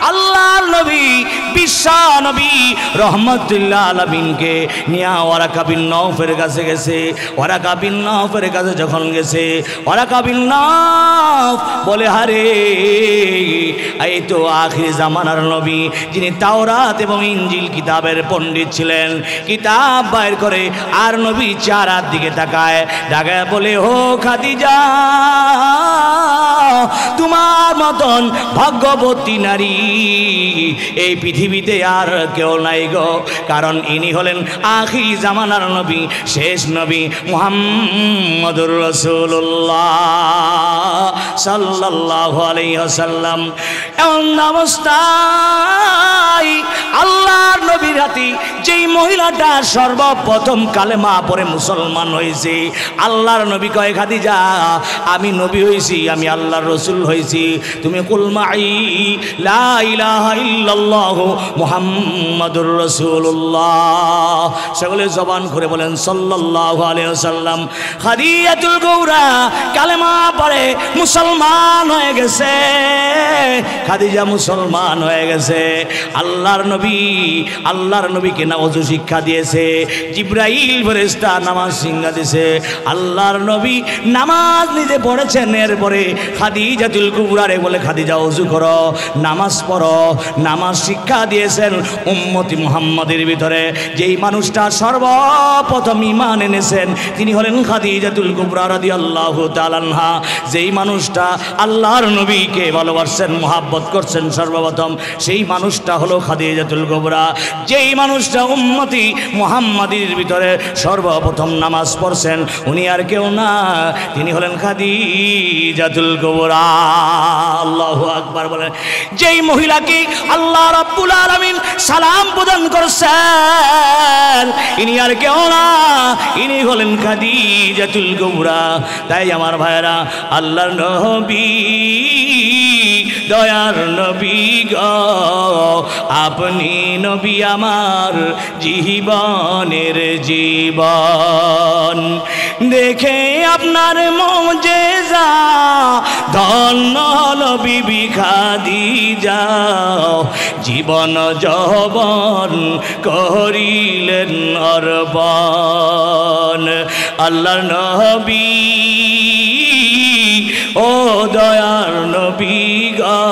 আল্লাহর নবী বিশ্ব নবী রহমাতুল্লাহ আলামিনকে নিয়া ওয়ারাকা বিন নওফের কাছে গেছে। ওয়ারাকা বিন নওফের কাছে যখন গেছে, ওয়ারাকা বিন নওফ বলে, হারে এই তো আখির জামানার নবী, যিনি তাওরাত এবং ইনজিল কিতাবের পণ্ডিত ছিলেন। কিতাব বাইর করে আর নবী চেহারার দিকে তাকায়, তাকায় বলে, ও খাদিজা, তোমার মতন ভাগ্যবতী নারী এই পৃথিবীতে আর কেউ নাই গো। কারণ ইনি হলেন আখির জামানার নবী, শেষ নবী মুহাম্মদুর রাসূলুল্লাহ সাল্লাল্লাহু আলাইহি ওয়াসাল্লাম। এমন অবস্থায় আল্লাহর নবীর হাতে যেই মহিলাটা সর্বপ্রথম কালেমা পড়ে মুসলমান হয়েছে, আল্লাহর নবী কয়, খাদিজা আমি নবী হয়েছি, আমি আল্লাহর রসুল হয়েছি, তুমি কুল মাই লা ইলাহা ইল্লাল্লাহু মুহাম্মাদুর রাসূলুল্লাহ, সকলে জবান করে বলেন সাল্লাল্লাহু আলাইহি ওয়াসাল্লাম। খাদিজাতুল কুবরা কালেমা পড়ে মুসলমান হয়ে গেছে, খাদিজা মুসলমান হয়ে গেছে। আল্লাহর নবীকে না ওযু শিক্ষা দিয়েছে, জিবরাইল ফেরেশতা নামাজ শিক্ষা দিয়েছে, আল্লাহর নবী নামাজ নিজে পড়েছেন। এরপরে খাদিজাতুল কুবরারে বলে, খাদিজা ওযু করো, নামাজ পড়ো, নামাজ শিক্ষা দিয়েছেন। উম্মতি মুহাম্মাদের ভিতরে যেই মানুষটা সর্বপ্রথম ঈমান এনেছেন তিনি হলেন খাদিজাতুল কুবরা রাদিয়াল্লাহু তাআলা আনহা। যেই মানুষটা আল্লাহর নবীকে ভালোবাসেন, মুহাব্বত করছেন সর্বপ্রথম, সেই মানুষটা হলো খাদিজাতুল কুবরা। যেই মানুষটা উম্মতি মুহাম্মাদের ভিতরে সর্বপ্রথম নামাজ পড়ছেন উনি আর কেউ না, তিনি হলেন খাদিজাতুল কুবরা। আল্লাহু আকবার বলেন। যেই মহিলাকে আল্লাহ রাব্বুল আলামিন সালাম প্রদান করছেন ইনি আর কেউ না, ইনি হলেন খাদিজাতুল কুবরা। তাই আমার ভাইরা, আল্লাহর নবী দয়ার নবী গো, আপনি নবী আমার জীবনের জীবন, দেখে আপনার মুজিজা ধন্য হলো বিবি খাদিজা, জীবন যৌবন করিলেন অর্পণ। আল্লাহর নবী ও দয়ার নবী গো,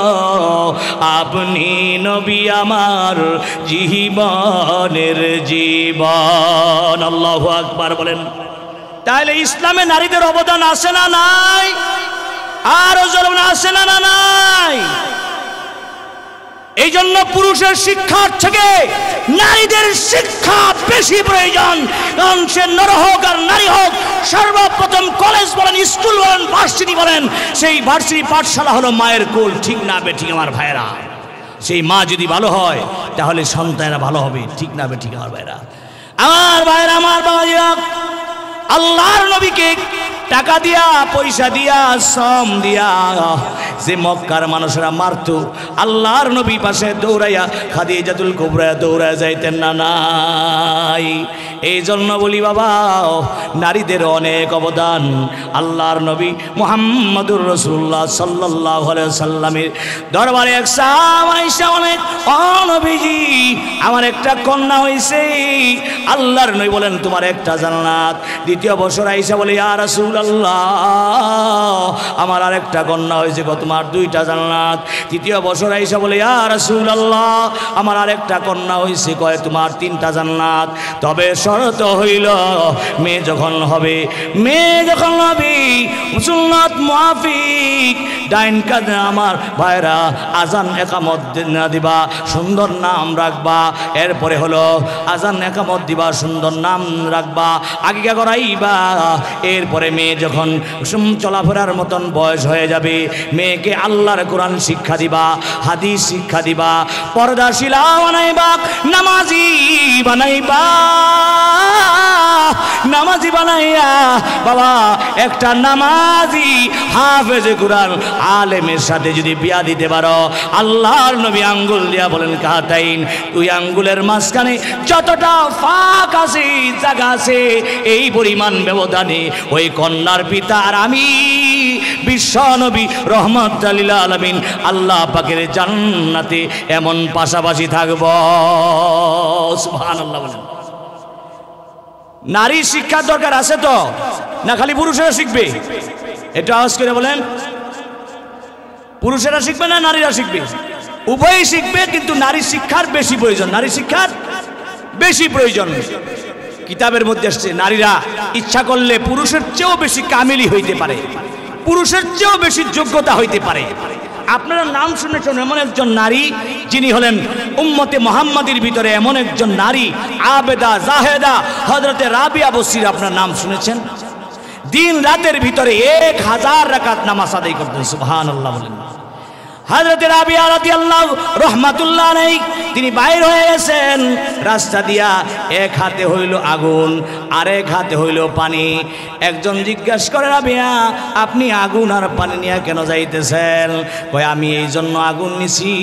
আপনি নবী আমার জীবনের জীবন। আল্লাহু আকবার বলেন। তাহলে ইসলামে নারীদের অবদান আছে না নাই? আরো জোরে আছে না নাই? এই জন্য পুরুষের শিক্ষার থেকে নারীদের শিক্ষা বেশি প্রয়োজন। কারণ সে নর হোক আর নারী হোক, সর্বপ্রথম কলেজ বলেন, স্কুল বলেন, ভার্সিটি বলেন, সেই ভার্সিটি পাঠশালা হলো মায়ের কোল। ঠিক না বেঠিক আমার ভাইরা? সেই মা যদি ভালো হয় তাহলে সন্তানেরা ভালো হবে। ঠিক না বেঠিক আমার ভাইরা? আমার ভাইরা, আমার বাবাজিরা, আল্লাহর নবীকে টাকা দিয়া, পয়সা দিয়া, শ্রম দিয়া যে মক্কার মানুষেরা মারত, আল্লাহর নবী পাশে দৌড়াইয়া খাদিজাতুল কুবরা দৌড়ায় যাইতেন না নাই? এই জন্য বলি বাবা, নারীদের অনেক অবদান। আল্লাহর নবী মুহাম্মদুর রাসূলুল্লাহ সাল্লাল্লাহু আলাইহি সাল্লামের দরবারে এক সাহাবা আয়েশা বলেন, ও নবীজি, আমার একটা কন্যা হয়েছে। আল্লাহর নবী বলেন, তোমার একটা জান্নাত। দ্বিতীয় বছর আয়েশা বলে, ইয়া রাসূলুল্লাহ, আমার আরেকটা কন্যা হয়েছে, তোমার দুইটা জান্নাত। তৃতীয় বছর আয়েশা বলে, ইয়া রাসূলুল্লাহ, আমার আরেকটা কন্যা হয়েছে, কয় তোমার তিনটা জান্নাত। তবে শর্ত হইল, মেয়ে যখন হবে সুন্নাত মুআফিক ডাইন কাঁধে আমার ভাইরা আজান একামত না দিবা, সুন্দর নাম রাখবা। এরপরে হলো আজান একামত দিবা, সুন্দর নাম রাখবা, আকিকা করাইবা। এরপরে মেয়ে যখন চলাফেরার মতন বয়স হয়ে যাবে, মেয়েকে আল্লাহর কোরআন শিক্ষা দিবা, হাদিস শিক্ষা দিবা, পর্দাশীলা বানাইবা, নামাজি বানাইবা। নামাজি বানাইয়া বাবা একটা নামাজি হাফেজে কুরআন আলেমের সাথে যদি বিয়া দিতে পারো, আল্লাহর নবী আঙ্গুল দিয়া বলেন, কাতাইন, তুই আঙ্গুলের মাঝখানে যতটা ফাঁক আছে, জায়গা আছে, এই পরিমাণ ব্যবধানে ওই কন্যার পিতা আর আমি বিশ্ব নবী রহমাতুল লিল আলামিন আল্লাহ পাকের জান্নাতে এমন পাশাপাশি থাকব। সুবহানাল্লাহ বলেন। নারী শিক্ষার দরকার আছে তো, না খালি পুরুষেরা শিখবে? এটা আওয়াজ করে বলেন। পুরুষেরা শিখবে না নারীরা শিখবে? উভয়ই শিখবে, কিন্তু নারী শিক্ষার বেশি প্রয়োজন। নারী শিক্ষার বেশি প্রয়োজন। কিতাবের মধ্যে আসছে, নারীরা ইচ্ছা করলে পুরুষের চেয়েও বেশি কামিলি হইতে পারে, পুরুষের চেয়েও বেশি যোগ্যতা হইতে পারে। আপনারা নাম শুনেছেন এমন একজন নারী, যিনি হলেন উম্মতে মুহাম্মাদির ভিতরে এমন একজন নারী, আবেদা জাহেদা হযরতে রাবিয়া বসরির আপনার নাম শুনেছেন? দিন রাতের ভিতরে 1000 রাকাত নামাজ আদায় করতেন। সুবহানাল্লাহ বলেন। হযরতে রাবিয়া রাদিয়াল্লাহু রাহমাতুল্লাহ আলাইহি তিনি বাইর হয়ে গেছেন রাস্তা দিয়া, এক হাতে হইল আগুন, আরেক হাতে হইল পানি। একজন জিজ্ঞাসা করে, রাবিয়া, আপনি আগুন আর পানি নিয়ে কেন যাইতেছেন? কয়, আমি এই জন্য আগুন নিছি,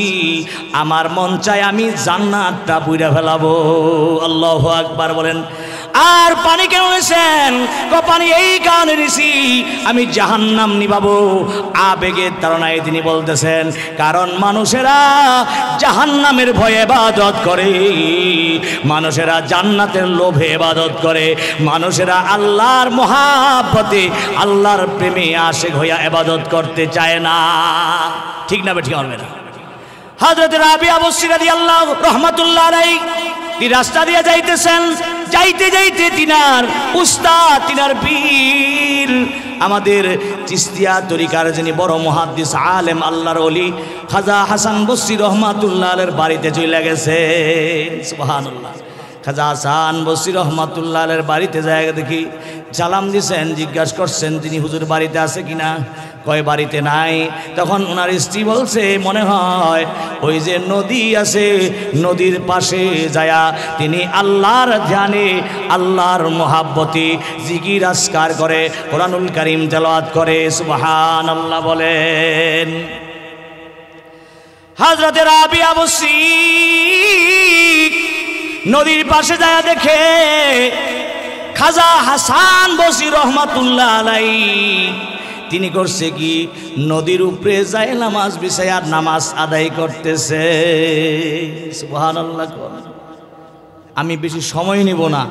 আমার মন চায় আমি জান্নাতটা পুইরা ফেলাবো। আল্লাহু আকবার বলেন। আর পানি কেন নিছেন? পানি এই কারণে নিছি, আমি জাহান্নাম নিবাবো। আবেগের তাড়নায় তিনি বলতেছেন, কারণ মানুষেরা জাহান্নামের ভয়ে ইবাদত করে, মানুষেরা জান্নাতের লোভে ইবাদত করে, মানুষেরা আল্লাহর মহাব্বতে আল্লাহর প্রেমে আশিক হইয়া ইবাদত করতে চায় না। ঠিক না বেঠিক হবে না? হযরত রাবিয়া বসরি রাদিয়াল্লাহু রাহমাতুল্লাহ আলাইহি তিনি রাস্তা দিয়ে যাইতেছেন, যাইতে যাইতে তিনার উস্তাদ, তিনার পীর, আমাদের চিশতিয়া তরিকার যিনি বড় মুহাদ্দিস আলেম আল্লাহর ওলি খাজা হাসান বসরি রহমাতুল্লাহ আলাইহির বাড়িতে চলে গেছে। সুবহানাল্লাহ। খাজা হাসান বসরি রহমাতুল্লাহ আলাইহির বাড়িতে যায় দেখি, সালাম দিছেন, জিজ্ঞাসা করছেন তিনি হুজুর বাড়িতে আছে কিনা? কয়, বাড়িতে নাই। তখন ওনার স্ত্রী বলছে, মনে হয় ওই যে নদী আছে, নদীর পাশে যায়া তিনি আল্লাহর ধ্যানে, আল্লাহর মহাব্বতে জিকির আজকার করে, কোরআনুল কারীম তেলাওয়াত করে। সুবহানাল্লাহ বলেন। হযরত রাবিয়া বসরি নদীর পাশে যায়া দেখে খাজা হাসান বসরি রহমাতুল্লাহ আলাইহি তিনি করছে কি, নদীর উপরে যায় নামাজ বিছায়া নামাজ আদায় করতেছে। সুবহানাল্লাহ। আমি বেশি সময় নিব না,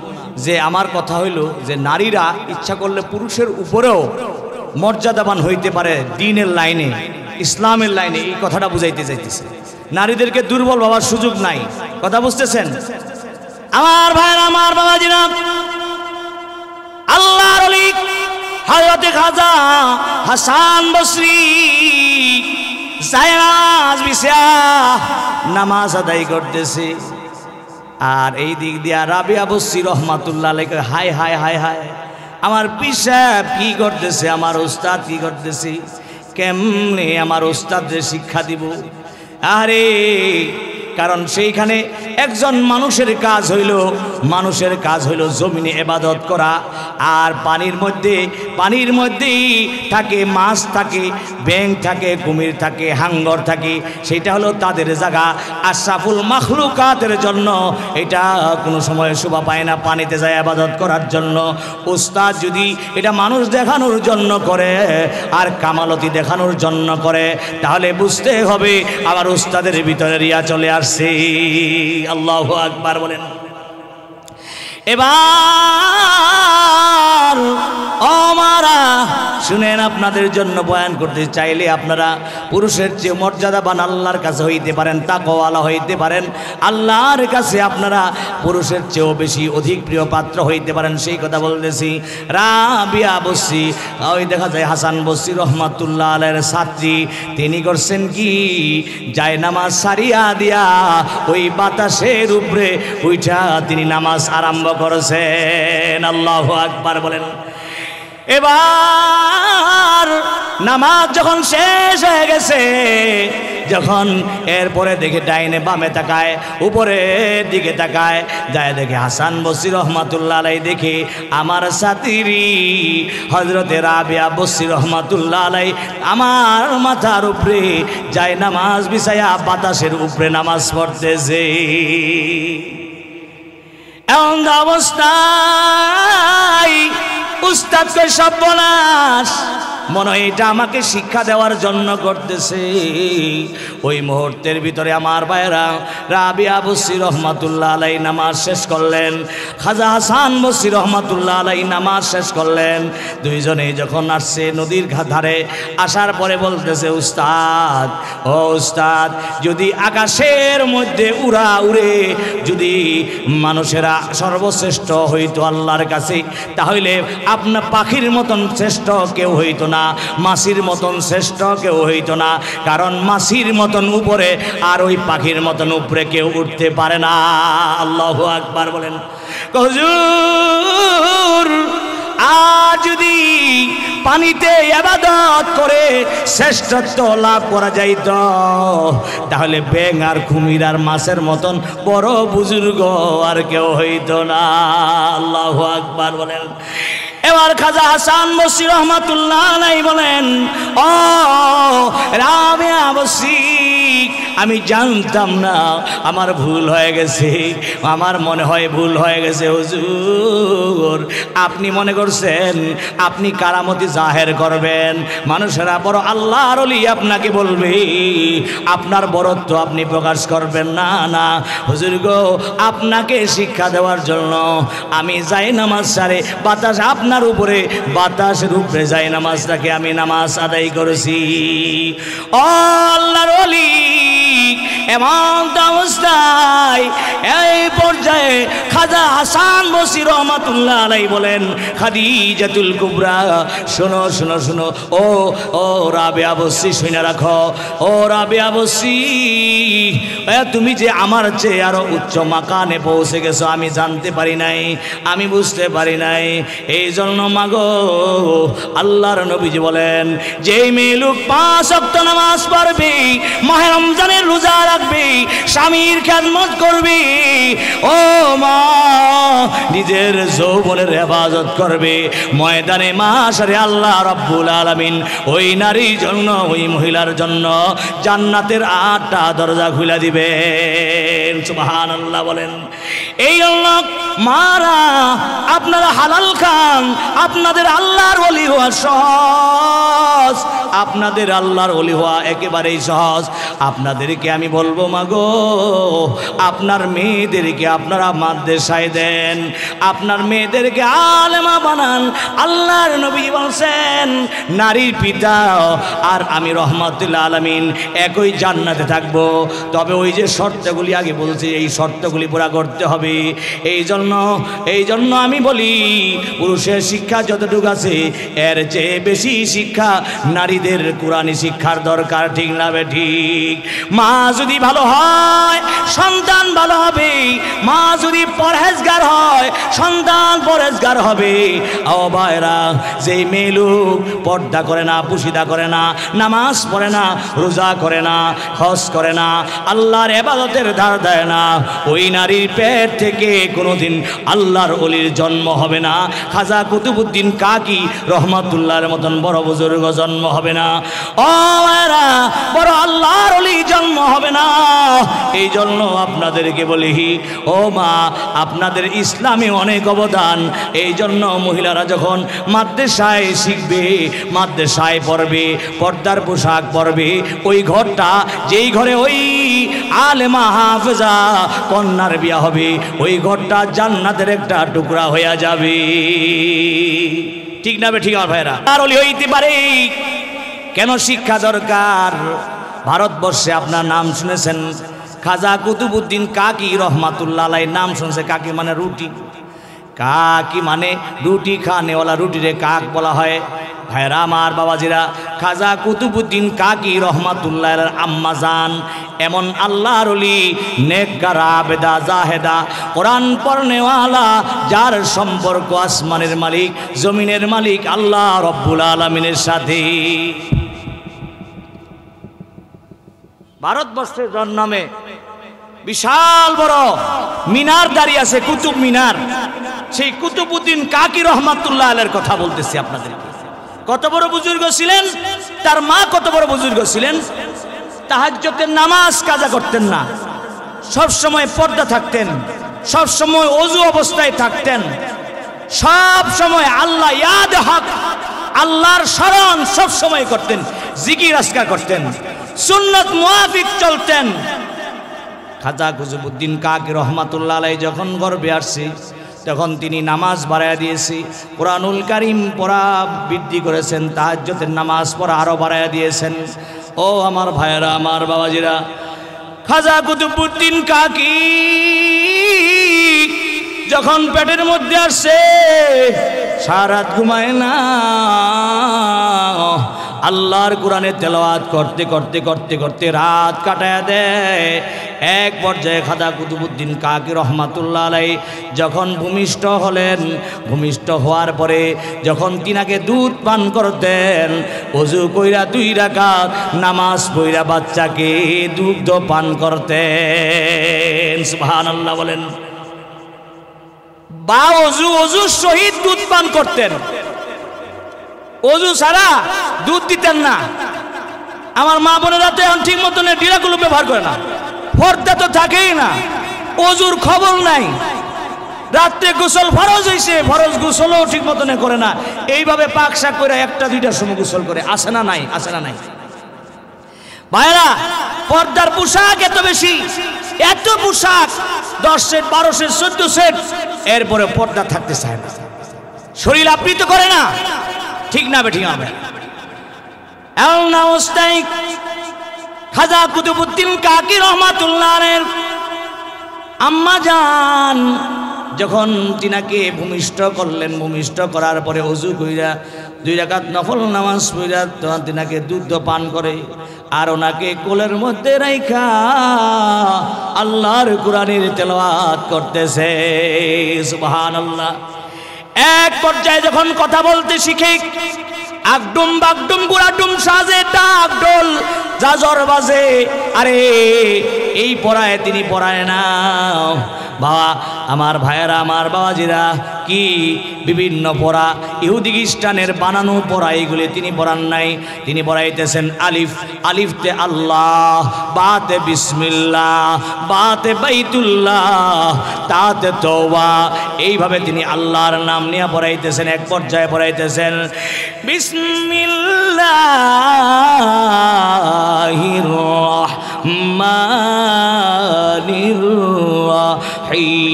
যে আমার কথা হইল যে নারীরা ইচ্ছা করলে পুরুষের উপরেও মর্যাদাবান হইতে পারে দ্বীনের লাইনে, ইসলামের লাইনে। এই কথাটা বুঝাইতে চাইতেছে। নারীদেরকে দুর্বল ভাবার সুযোগ নাই। কথা বুঝতেছেন আমার ভাইরা, আমার বাবাজিরা? আল্লাহর ওলি হযরত খাজা হাসান বসরি জায়নামাজ বিছায়া নামাজ আদায় করতেছে, আর এই দিক দিয়া রাবিয়া বসরি রহমাতুল্লাহ আলাইহি, হায় হায় হায় হায়, আমার পীর সাহেব কি করতেছে, আমার উস্তাদ কি করতেছে, কেমনে আমার উস্তাদদের শিক্ষা দিব? আরে কারণ সেইখানে একজন মানুষের কাজ হইল জমিনে ইবাদত করা। আর পানির মধ্যেই থাকে মাছ থাকে, ব্যাঙ থাকে, কুমির থাকে, হাঙ্গর থাকে, সেটা হলো তাদের জায়গা। আশরাফুল মাখলুকাতের জন্য এটা কোনো সময় শোভা পায় না পানিতে যায় ইবাদত করার জন্য। উস্তাদ যদি এটা মানুষ দেখানোর জন্য করে আর কামালতি দেখানোর জন্য করে, তাহলে বুঝতে হবে আবার উস্তাদের ভিতরে রিয়া চলে আসছে। আল্লাহু আকবার বলেন। এবার ওমারা শুনেন, আপনাদের জন্য বয়ান করতে চাইলে আপনারা পুরুষের চেয়ে মর্যাদাবান আল্লাহর কাছে হইতে পারেন, তাকওয়ালা হইতে পারেন, আল্লাহর কাছে আপনারা পুরুষের চেয়েও বেশি অধিক প্রিয় পাত্র হইতে পারেন। সেই কথা বলতেছি। রাবিয়া বসরি, ওই দেখা যায় হাসান বসরি রহমাতুল্লাহ আলাইহির ছাত্রী, তিনি করছেন কি, যায় নামাজ সারিয়া দিয়া ওই বাতাসের উপরে উঠা তিনি নামাজ আরম্ভ করেছেন। আল্লাহু আকবার বলেন। এবার নামাজ যখন শেষ হয়ে গেছে, যখন এরপরে দেখে ডাইনে বামে তাকায়, উপরের দিকে তাকায়, যায় দেখে হাসান বসরি রহমাতুল্লাহ আলাইহি, দেখে আমার সাথীরি হযরতে রাবিয়া বসরি রহমাতুল্লাহ আলাইহি আমার মাথার উপরে যায় নামাজ বিছায়া বাতাসের উপরে নামাজ পড়তেছে। এমন অবস্থায় উস্তাদকে সর্বনাশ মনে হয় এটা আমাকে শিক্ষা দেওয়ার জন্য করতেছে। ওই মুহূর্তের ভিতরে আমার ভাইরা রাবিয়া বসরি রহমাতুল্লাহ আলাইহি নামাজ শেষ করলেন, খাজা হাসান বসরি রহমাতুল্লাহ আলাইহি নামাজ শেষ করলেন। দুইজনে যখন আসছে নদীর ধারে, আসার পরে বলতেছে, উস্তাদ, ও উস্তাদ, যদি আকাশের মধ্যে উড়ে যদি মানুষেরা সর্বশ্রেষ্ঠ হইতো আল্লাহর কাছে, তাহলে আপনার পাখির মতন শ্রেষ্ঠ কেউ হইতো না, মাছির মতন শ্রেষ্ঠ কেউ হইতো না। কারণ মাছির মতন উপরে আর ওই পাখির মতন উপরে কেউ উঠতে পারে না। আল্লাহু আকবার বলেন। হুজুর, আর যদি পানিতে ইবাদত করে শ্রেষ্ঠত্ব লাভ করা যাইত, তাহলে ব্যাঙ আর কুমির আর মাছের মতন বড় বুজুর্গ আর কেউ হইতো না। আল্লাহু আকবার বলেন। এবার খাজা হাসান বসরি রহমাতুল্লাহ আলাইহি বলেন, ও রাবিয়া বসরি, আমি জানতাম না, আমার ভুল হয়ে গেছে, আমার মনে হয় ভুল হয়ে গেছে। হুজুর, আপনি মনে করছেন আপনি কারামতি জাহের করবেন, মানুষেরা বড় আল্লাহর ওলি আপনাকে বলবে, আপনার বড়ত্ব আপনি প্রকাশ করবেন না। না হুজুর গো, আপনাকে শিক্ষা দেওয়ার জন্য আমি যাই নামাজ সারে বাতাস আপনার উপরে, বাতাসের উপরে যাই নামাজটাকে আমি নামাজ আদায় করেছি। ও আল্লাহর ওলি, এমন অবস্থায় এই পর্যায়ে খাজা হাসান বসরি রহমাতুল্লাহ আলাইহি বলেন, খাদিজাতুল কুবরা, শোনো শোনো শোনো, ও রাবিয়া বসরি, শুনে রাখো, ও রাবিয়া বসরি, তুমি যে আমার চেয়ে আরো উচ্চ মাকানে পৌঁছে গেছো আমি জানতে পারি নাই, আমি বুঝতে পারি নাই। এই জন্য মাগো, আল্লাহর নবীজি বলেন, যে মেয়ে লোক 5 ওয়াক্ত নামাজ পড়বে, মাহে রমজানের রোজা রাখবে, স্বামীর খেদমত করবে, ও মা, নিজের যৌবনের হেফাজত করবে, ময়দানে মাশারে আল্লাহ রাব্বুল আলামিন ওই নারীর জন্য, ওই মহিলার জন্য জান্নাতের 8টা দরজা খুলে দিবেন। সুবহানাল্লাহ বলেন। এই আল্লাহ মারা, আপনারা হালাল খান, আপনাদের আল্লাহর ওলি হওয়া সহজ, আপনাদের আল্লাহর ওলি হওয়া একেবারেই সহজ। আপনাদেরকে আমি বলবো মাগো, আপনার মেয়েদেরকে আপনারা মাদ্রাসায় দেন, আপনার মেয়েদেরকে আলেমা বানান। আল্লাহর নবী বলছেন, নারীর পিতা আর আমি রহমাতুল আলামিন একই জান্নাতে থাকবো, তবে ওই যে শর্তগুলি আগে বলছি, এই শর্তগুলি পুরা করতে হবে। এই জন্য আমি বলি, পুরুষের শিক্ষা যতটুকু আছে এর চেয়ে বেশি শিক্ষা নারীদের কোরআনী শিক্ষার দরকার, ঠিক না ঠিক? মা যদি ভালো হয় সন্তান ভালো হবে, মা যদি পরহেজগার হয় সন্তান পরেজগার হবে। ও ভাইরা, যেই মেয়ে লোক পর্দা করে না, পুশিদা করে না, নামাজ পড়ে না, রোজা করে না, হজ করে না, আল্লাহর ইবাদতের ধার দেয় না, ওই নারীর পেট থেকে কোনোদিন আল্লাহর ওলির জন্ম হবে না। খাজা কুতুবউদ্দিন কাকি রহমাতুল্লাহর মতন বড় বুজুর্গ জন্ম হবে না। ও ভাইরা, বড় আল্লাহর ওলি জন্ম হবে না। এই জন্য আপনাদেরকে বলি, ও মা, আপনাদের ইসলামে অনেক অবদান। এই জন্য মহিলারা যখন মাদ্রাসায় শিখবে, মাদ্রাসায় পড়বে, পর্দার পোশাক পরবে, ওই ঘরটা, যেই ঘরে ওই আলেমা হাফেজা কন্যার বিয়া হবে, ওই ঘরটা জান্নাতের একটা টুকরা হয়ে যাবে। ঠিক না ঠিক আমার ভাইরা? আর ওলি হইতে পারে। কেন শিক্ষা দরকার? ভারতবর্ষে আপনার নাম শুনেছেন খাজা কুতুবউদ্দিন কাকি রহমাতুল্লাহ আলাইহির নাম শুনছে। কাকি মানে রুটি, কাকি মানে রুটি খানেওয়ালা, রুটিরে কাক বলা হয়। ভাইরা আমার, বাবাজিরা, খাজা কুতুবউদ্দিন কাকি রহমাতুল্লাহ আম্মা জান এমন আল্লাহর ওলি, নেককার, আবেদা, জাহেদা, কোরআন পড়নেওয়ালা, যার সম্পর্ক আসমানের মালিক, জমিনের মালিক আল্লাহ রব্বুল আলামিনের সাথে। ভারতবর্ষের জন্মে বিশাল বড় মিনার দাঁড়িয়ে আছে, কুতুব মিনার। সেই কুতুবউদ্দিন কাকি রহমাতুল্লাহ আলাইহির কথা বলতেছি আপনাদেরকে। কত বড় বুজুর্গ ছিলেন, তার মা কত বড় বুজুর্গ ছিলেন। তাহাজ্জুদের নামাজ কাজা করতেন না, সব সময় পর্দা থাকতেন, সব সময় ওযু অবস্থায় থাকতেন, সব সময় আল্লাহ ইয়াদ হক, আল্লাহর স্মরণ সব সময় করতেন, জিকির আজকার করতেন, সুন্নত মুআফিক চলতেন। খাজা কুতুবউদ্দিন কাকি রহমাতুল্লাহ আলাইহি যখন গর্ভে আসছে, তখন তিনি নামাজ বাড়াইয়া দিয়েছি, কোরআনুল কারীম পড়া বৃদ্ধি করেছেন, তাহাজ্জুদের নামাজ পড়া আরো বাড়াইয়া দিয়েছেন। ও আমার ভাইয়েরা, আমার বাবাজিরা, খাজা কুতুবউদ্দিন কাকি যখন পেটের মধ্যে আসছে, সারা রাত ঘুমায় না, আল্লাহর কোরআনে তেলাওয়াত করতে করতে করতে করতে রাত কাটায়া দেয়। এক পর্যায়ে খাজা কুতুবউদ্দিন কাকি রহমাতুল্লাহ আলাইহি যখন ভূমিষ্ঠ হলেন, ভূমিষ্ঠ হওয়ার পরে যখন তিনাকে দুধ পান করতেন, ওযু কইরা 2 রাকাত নামাজ পড়া বাচ্চাকে দুগ্ধ পান করতেন। সুবহানাল্লাহ বলেন। বা ওযু শহীদ দুধ পান করতেন, ওযু ছাড়া দুধ দিতেন না। আমার মা বোনেরা তো এখন ঠিক মতন ডিরাগুলো ব্যবহার করে না, পর্দা তো থাকেই না, ওযুর খবর নাই। রাত্রে গোসল ফরজ হয়েছে, ফরজ গোসলও ঠিক মতন করে না, এইভাবে পাক শাক করে 1টা-2টার সময় গোসল করে। আসে না নাই? আসে না নাই? ভাইরা, পর্দার পোশাক এত বেশি, এত পোশাক, 10 সেট, 12 সেট, 14 সেট, এরপরে পর্দা থাকতে চায় না, শরীর আবৃত করে না। ঠিক না ঠিক হবে? খাজা কুতুবউদ্দিন কাকি রহমাতুল্লাহ আলাইহির আম্মা জান যখন তিনাকে ভূমিষ্ঠ করলেন, ভূমিষ্ঠ করার পরে ওযু কইরা 2 রাকাত নফল নামাজ পড়া তখন তিনাকে দুধ পান করে, আর ওনাকে কোলের মধ্যে রাইখা আল্লাহর কোরআনের তেলাওয়াত করতেছে। সুবহানাল্লাহ। এক পর্যায়ে যখন কথা বলতে শিখে, আগডুম বাগডুম গুড়াডুম সাজে, ডাক ডোল জাজর বাজে, আরে এই পড়ায় তিনি পড়ায় না। বাবা আমার ভাইয়েরা, আমার বাবাজিরা, কি বিভিন্ন পড়া, ইহুদি খ্রিস্টানের বানানো পড়া, এইগুলি তিনি পড়ান নাই। তিনি পড়াইতেছেন আলিফ, আলিফতে আল্লাহ, বাতে বিসমিল্লাহ, বাতে বাইতুল্লাহ, তাতে তওবা, এইভাবে তিনি আল্লাহর নাম নিয়ে পড়াইতেছেন। এক পর্যায়ে পড়াইতেছেন বিসমিল্লাহির রহমানির রহিম।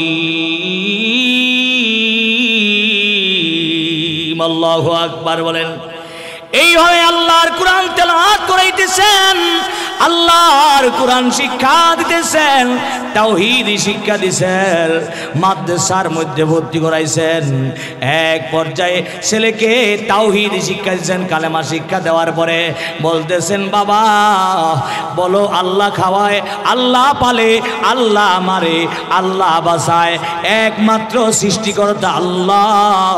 আল্লাহু আকবার বলেন। এইভাবে আল্লাহর কোরআন তেলাওয়াত করাইতেছেন, আল্লাহর কোরআন শিক্ষা দিতেছেন, তাওহীদ শিক্ষা দিতেছেন, মাদ্রাসার মধ্যে ভর্তি করাইছেন। এক পর্যায়ে ছেলেকে তাওহীদ শিক্ষা দিচ্ছেন। কালেমা শিক্ষা দেওয়ার পরে বলতেছেন, বাবা বলো আল্লাহ খাওয়ায়, আল্লাহ পালে, আল্লাহ মারে, আল্লাহ বাঁচায়, একমাত্র সৃষ্টিকর্তা আল্লাহ।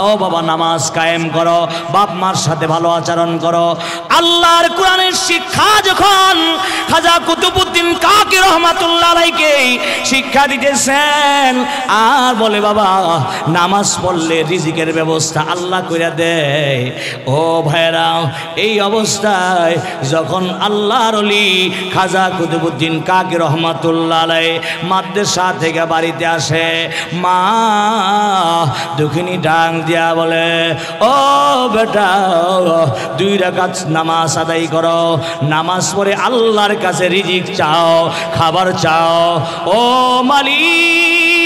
ও বাবা নামাজ কায়েম করো, বাপ মার সাথে ভালো আচরণ করো। আল্লাহর কোরআনের শিক্ষা যখন খাজা কুতুবউদ্দিন কাকি রহমাতুল্লাহ আলাইহি শিক্ষা দিতেছেন, আর বলে বাবা নামাজ পড়লে রিজিকের ব্যবস্থা আল্লাহ কইরা দেয়। ও ভাইরা, এই অবস্থায় যখন আল্লাহর ওলি খাজা কুতুবউদ্দিন কাকি রহমাতুল্লাহ আলাইহি মাদ্রাসা থেকে বাড়িতে আসে, মা দুঃখিনী ডাং দিয়া বলে, ও বেটা 2 রাকাত নামাজ আদায় করো, নামাজ পড়ে আল্লাহর কাছে রিজিক চাও, খাবার চাও। ও মালিক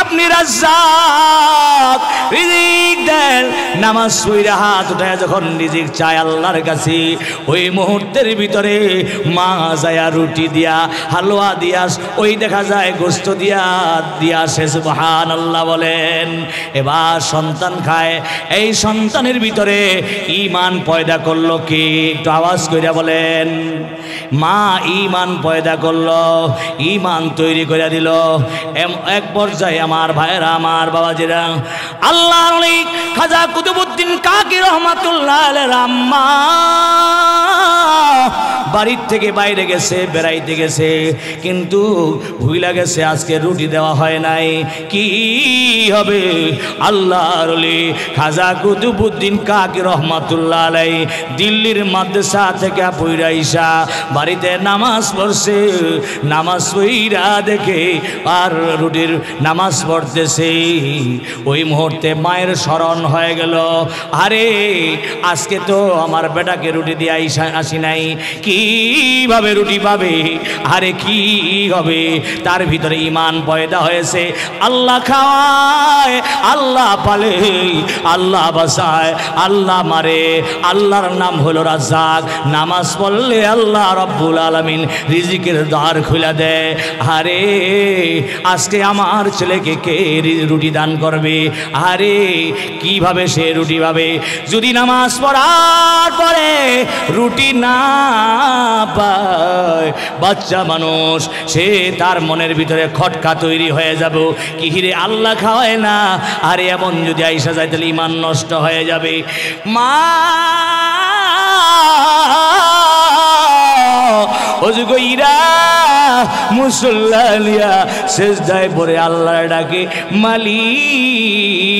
আপনি রাজ্জাক, রিজিক দেন। নামাজ পড়ে হাত উঠায় যখন রিজিক চায় আল্লাহর কাছে, ওই মুহূর্তের ভিতরে মা যায় রুটি দিয়া, হালুয়া দিয়া, ওই দেখা যায় গোস্ত দিয়া দিয়া সে সুবহানাল্লাহ বলেন। এবার সন্তান খায়। এই সন্তানের ভিতরে ঈমান পয়দা করলো কে? একটু আওয়াজ করে বলেন। মা ঈমান পয়দা করলো, ঈমান তৈরি করে দিল। এক পর্যায়ে আমার ভাইরা, আমার বাবাজিরা, আল্লাহর ওলি খাজা কুতুবউদ্দিন কাকি রহমাতুল্লাহ আলাইহির আম্মা বাড়ির থেকে বাইরে গেছে, বেড়াইতে গেছে, কিন্তু ভুইলা গেছে আজকে রুটি দেওয়া হয় নাই। কি হবে? আল্লাহর ওলি খাজা কুতুবউদ্দিন কাকি রহমাতুল্লাহ আলাইহি দিল্লির মাদ্রাসা থেকে পড়া আইসা বাড়িতে নামাজ পড়ছে। নামাজ পড়া দেখে আর রুটির নামাজ পড়তেছে। ওই মুহূর্তে মায়ের স্মরণ হয়ে গেল, আরে আজকে তো আমার বেটাকে রুটি দিয়ে আসি নাই, কিভাবে রুটি পাবে? আরে কি হবে? তার ভিতরে ঈমান পয়দা হয়েছে। আল্লাহ খাওয়ায়, আল্লাহ পালে, আল্লাহ বাঁচায়, আল্লাহ মারে, আল্লাহর নাম হলো রাজ্জাক। নামাজ পড়লে আল্লাহ রব্বুল আলামিন রিজিকের দ্বার খুলে দেয়। আরে আজকে আমার ছেলেকে কে রুটি দান করবে? আরে কিভাবে সে রুটি পাবে? যদি নামাজ পড়ার পরে রুটি না পায়, বাচ্চা মানুষ, সে তার মনের ভিতরে খটকা তৈরি হয়ে যাবে, কি হিরে আল্লাহ খাওয়ায় না। আরে এমন যদি আইসা যায় তাহলে ঈমান নষ্ট হয়ে যাবে। মা ওযু কইরা মুসল্লা লিয়া সেজদায় পড়ে আল্লাহ ডাকে, মালিক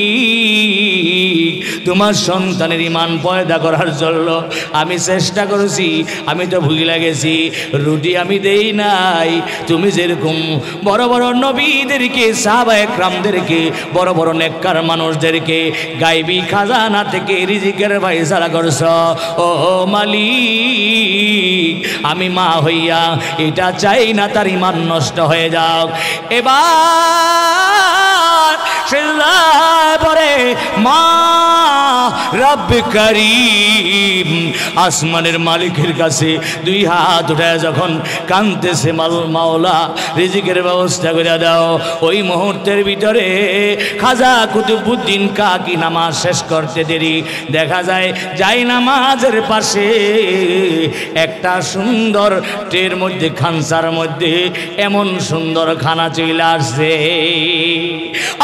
তোমার সন্তানের ঈমান পয়দা করার জন্য আমি চেষ্টা করেছি, আমি তো ভুলে গেছি, রুটি আমি দেই নাই। তুমি যেরকম বড় বড় নবীদেরকে, সাহাবায়ে কেরামদেরকে, বড় বড় নেককার মানুষদেরকে গায়বী খাজানা থেকে রিজিকের ফয়সালা করছ, ও মালিক আমি মা হইয়া এটা চাই না তার ঈমান নষ্ট হয়ে যাক। এবার সিজদায় পড়ে মা রব করিম আসমানের মালিকের কাছে 2 হাত উঠায় যখন কাঁদতেছে, মাওলা রিজিকের ব্যবস্থা করে দাও। ওই মুহূর্তের ভিতরে খাজা কুতুবউদ্দিন কাকি নামাজ শেষ করতে দেরি, দেখা যায় যাই নামাজের পাশে একটা সুন্দর ট্রের মধ্যে, খানসার মধ্যে এমন সুন্দর খানা চলে আসছে।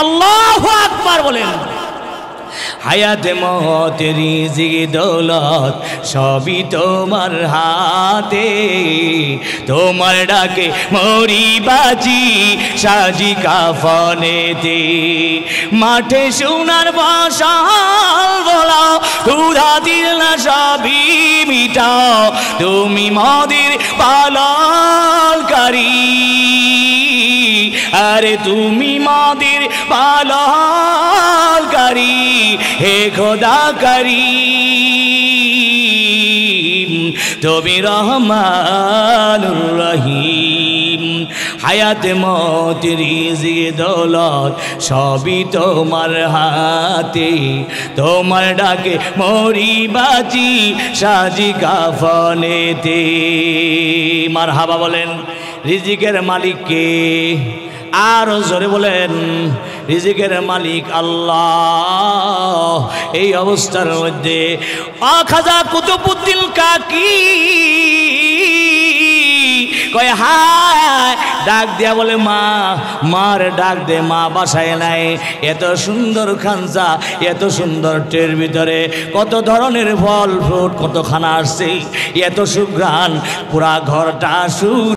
আল্লাহু আকবার বলেন। হায়াতে মত রিজিক দৌলত সবই তোমার হাতে, তোমার ডাকে মরি বাজি সাজি কাফনেতে, মাঠে সোনার ফসল বলাও, ক্ষুধা দিলা সবই মিটাও, তুমি মোদের পালনকারী। আরে তুমি মাদের পালনকারী হে খোদা করিম, তুমি রহমানুর রহিম। হায়াত মত রিজিক দৌলত সবই তোমার হাতে, তোমার ডাকে মরি বাঁচি সাজি কাফনেতে। মারহাবা বলেন। রিজিকের মালিক কে? আরো জোরে বলেন। রিজিকের মালিক আল্লাহ। এই অবস্থার মধ্যে খাজা কুতুবউদ্দিন কাকি কয় হায়, ডাক দিয়া বলে মা, মার ডাক দে। মা বাসায় নাই। এত সুন্দর খানসা, এত সুন্দর ট্রের ভিতরে কত ধরনের ফল ফ্রুট, কত খানা আসছে, এত সুঘ্রাণ, পুরা ঘরটা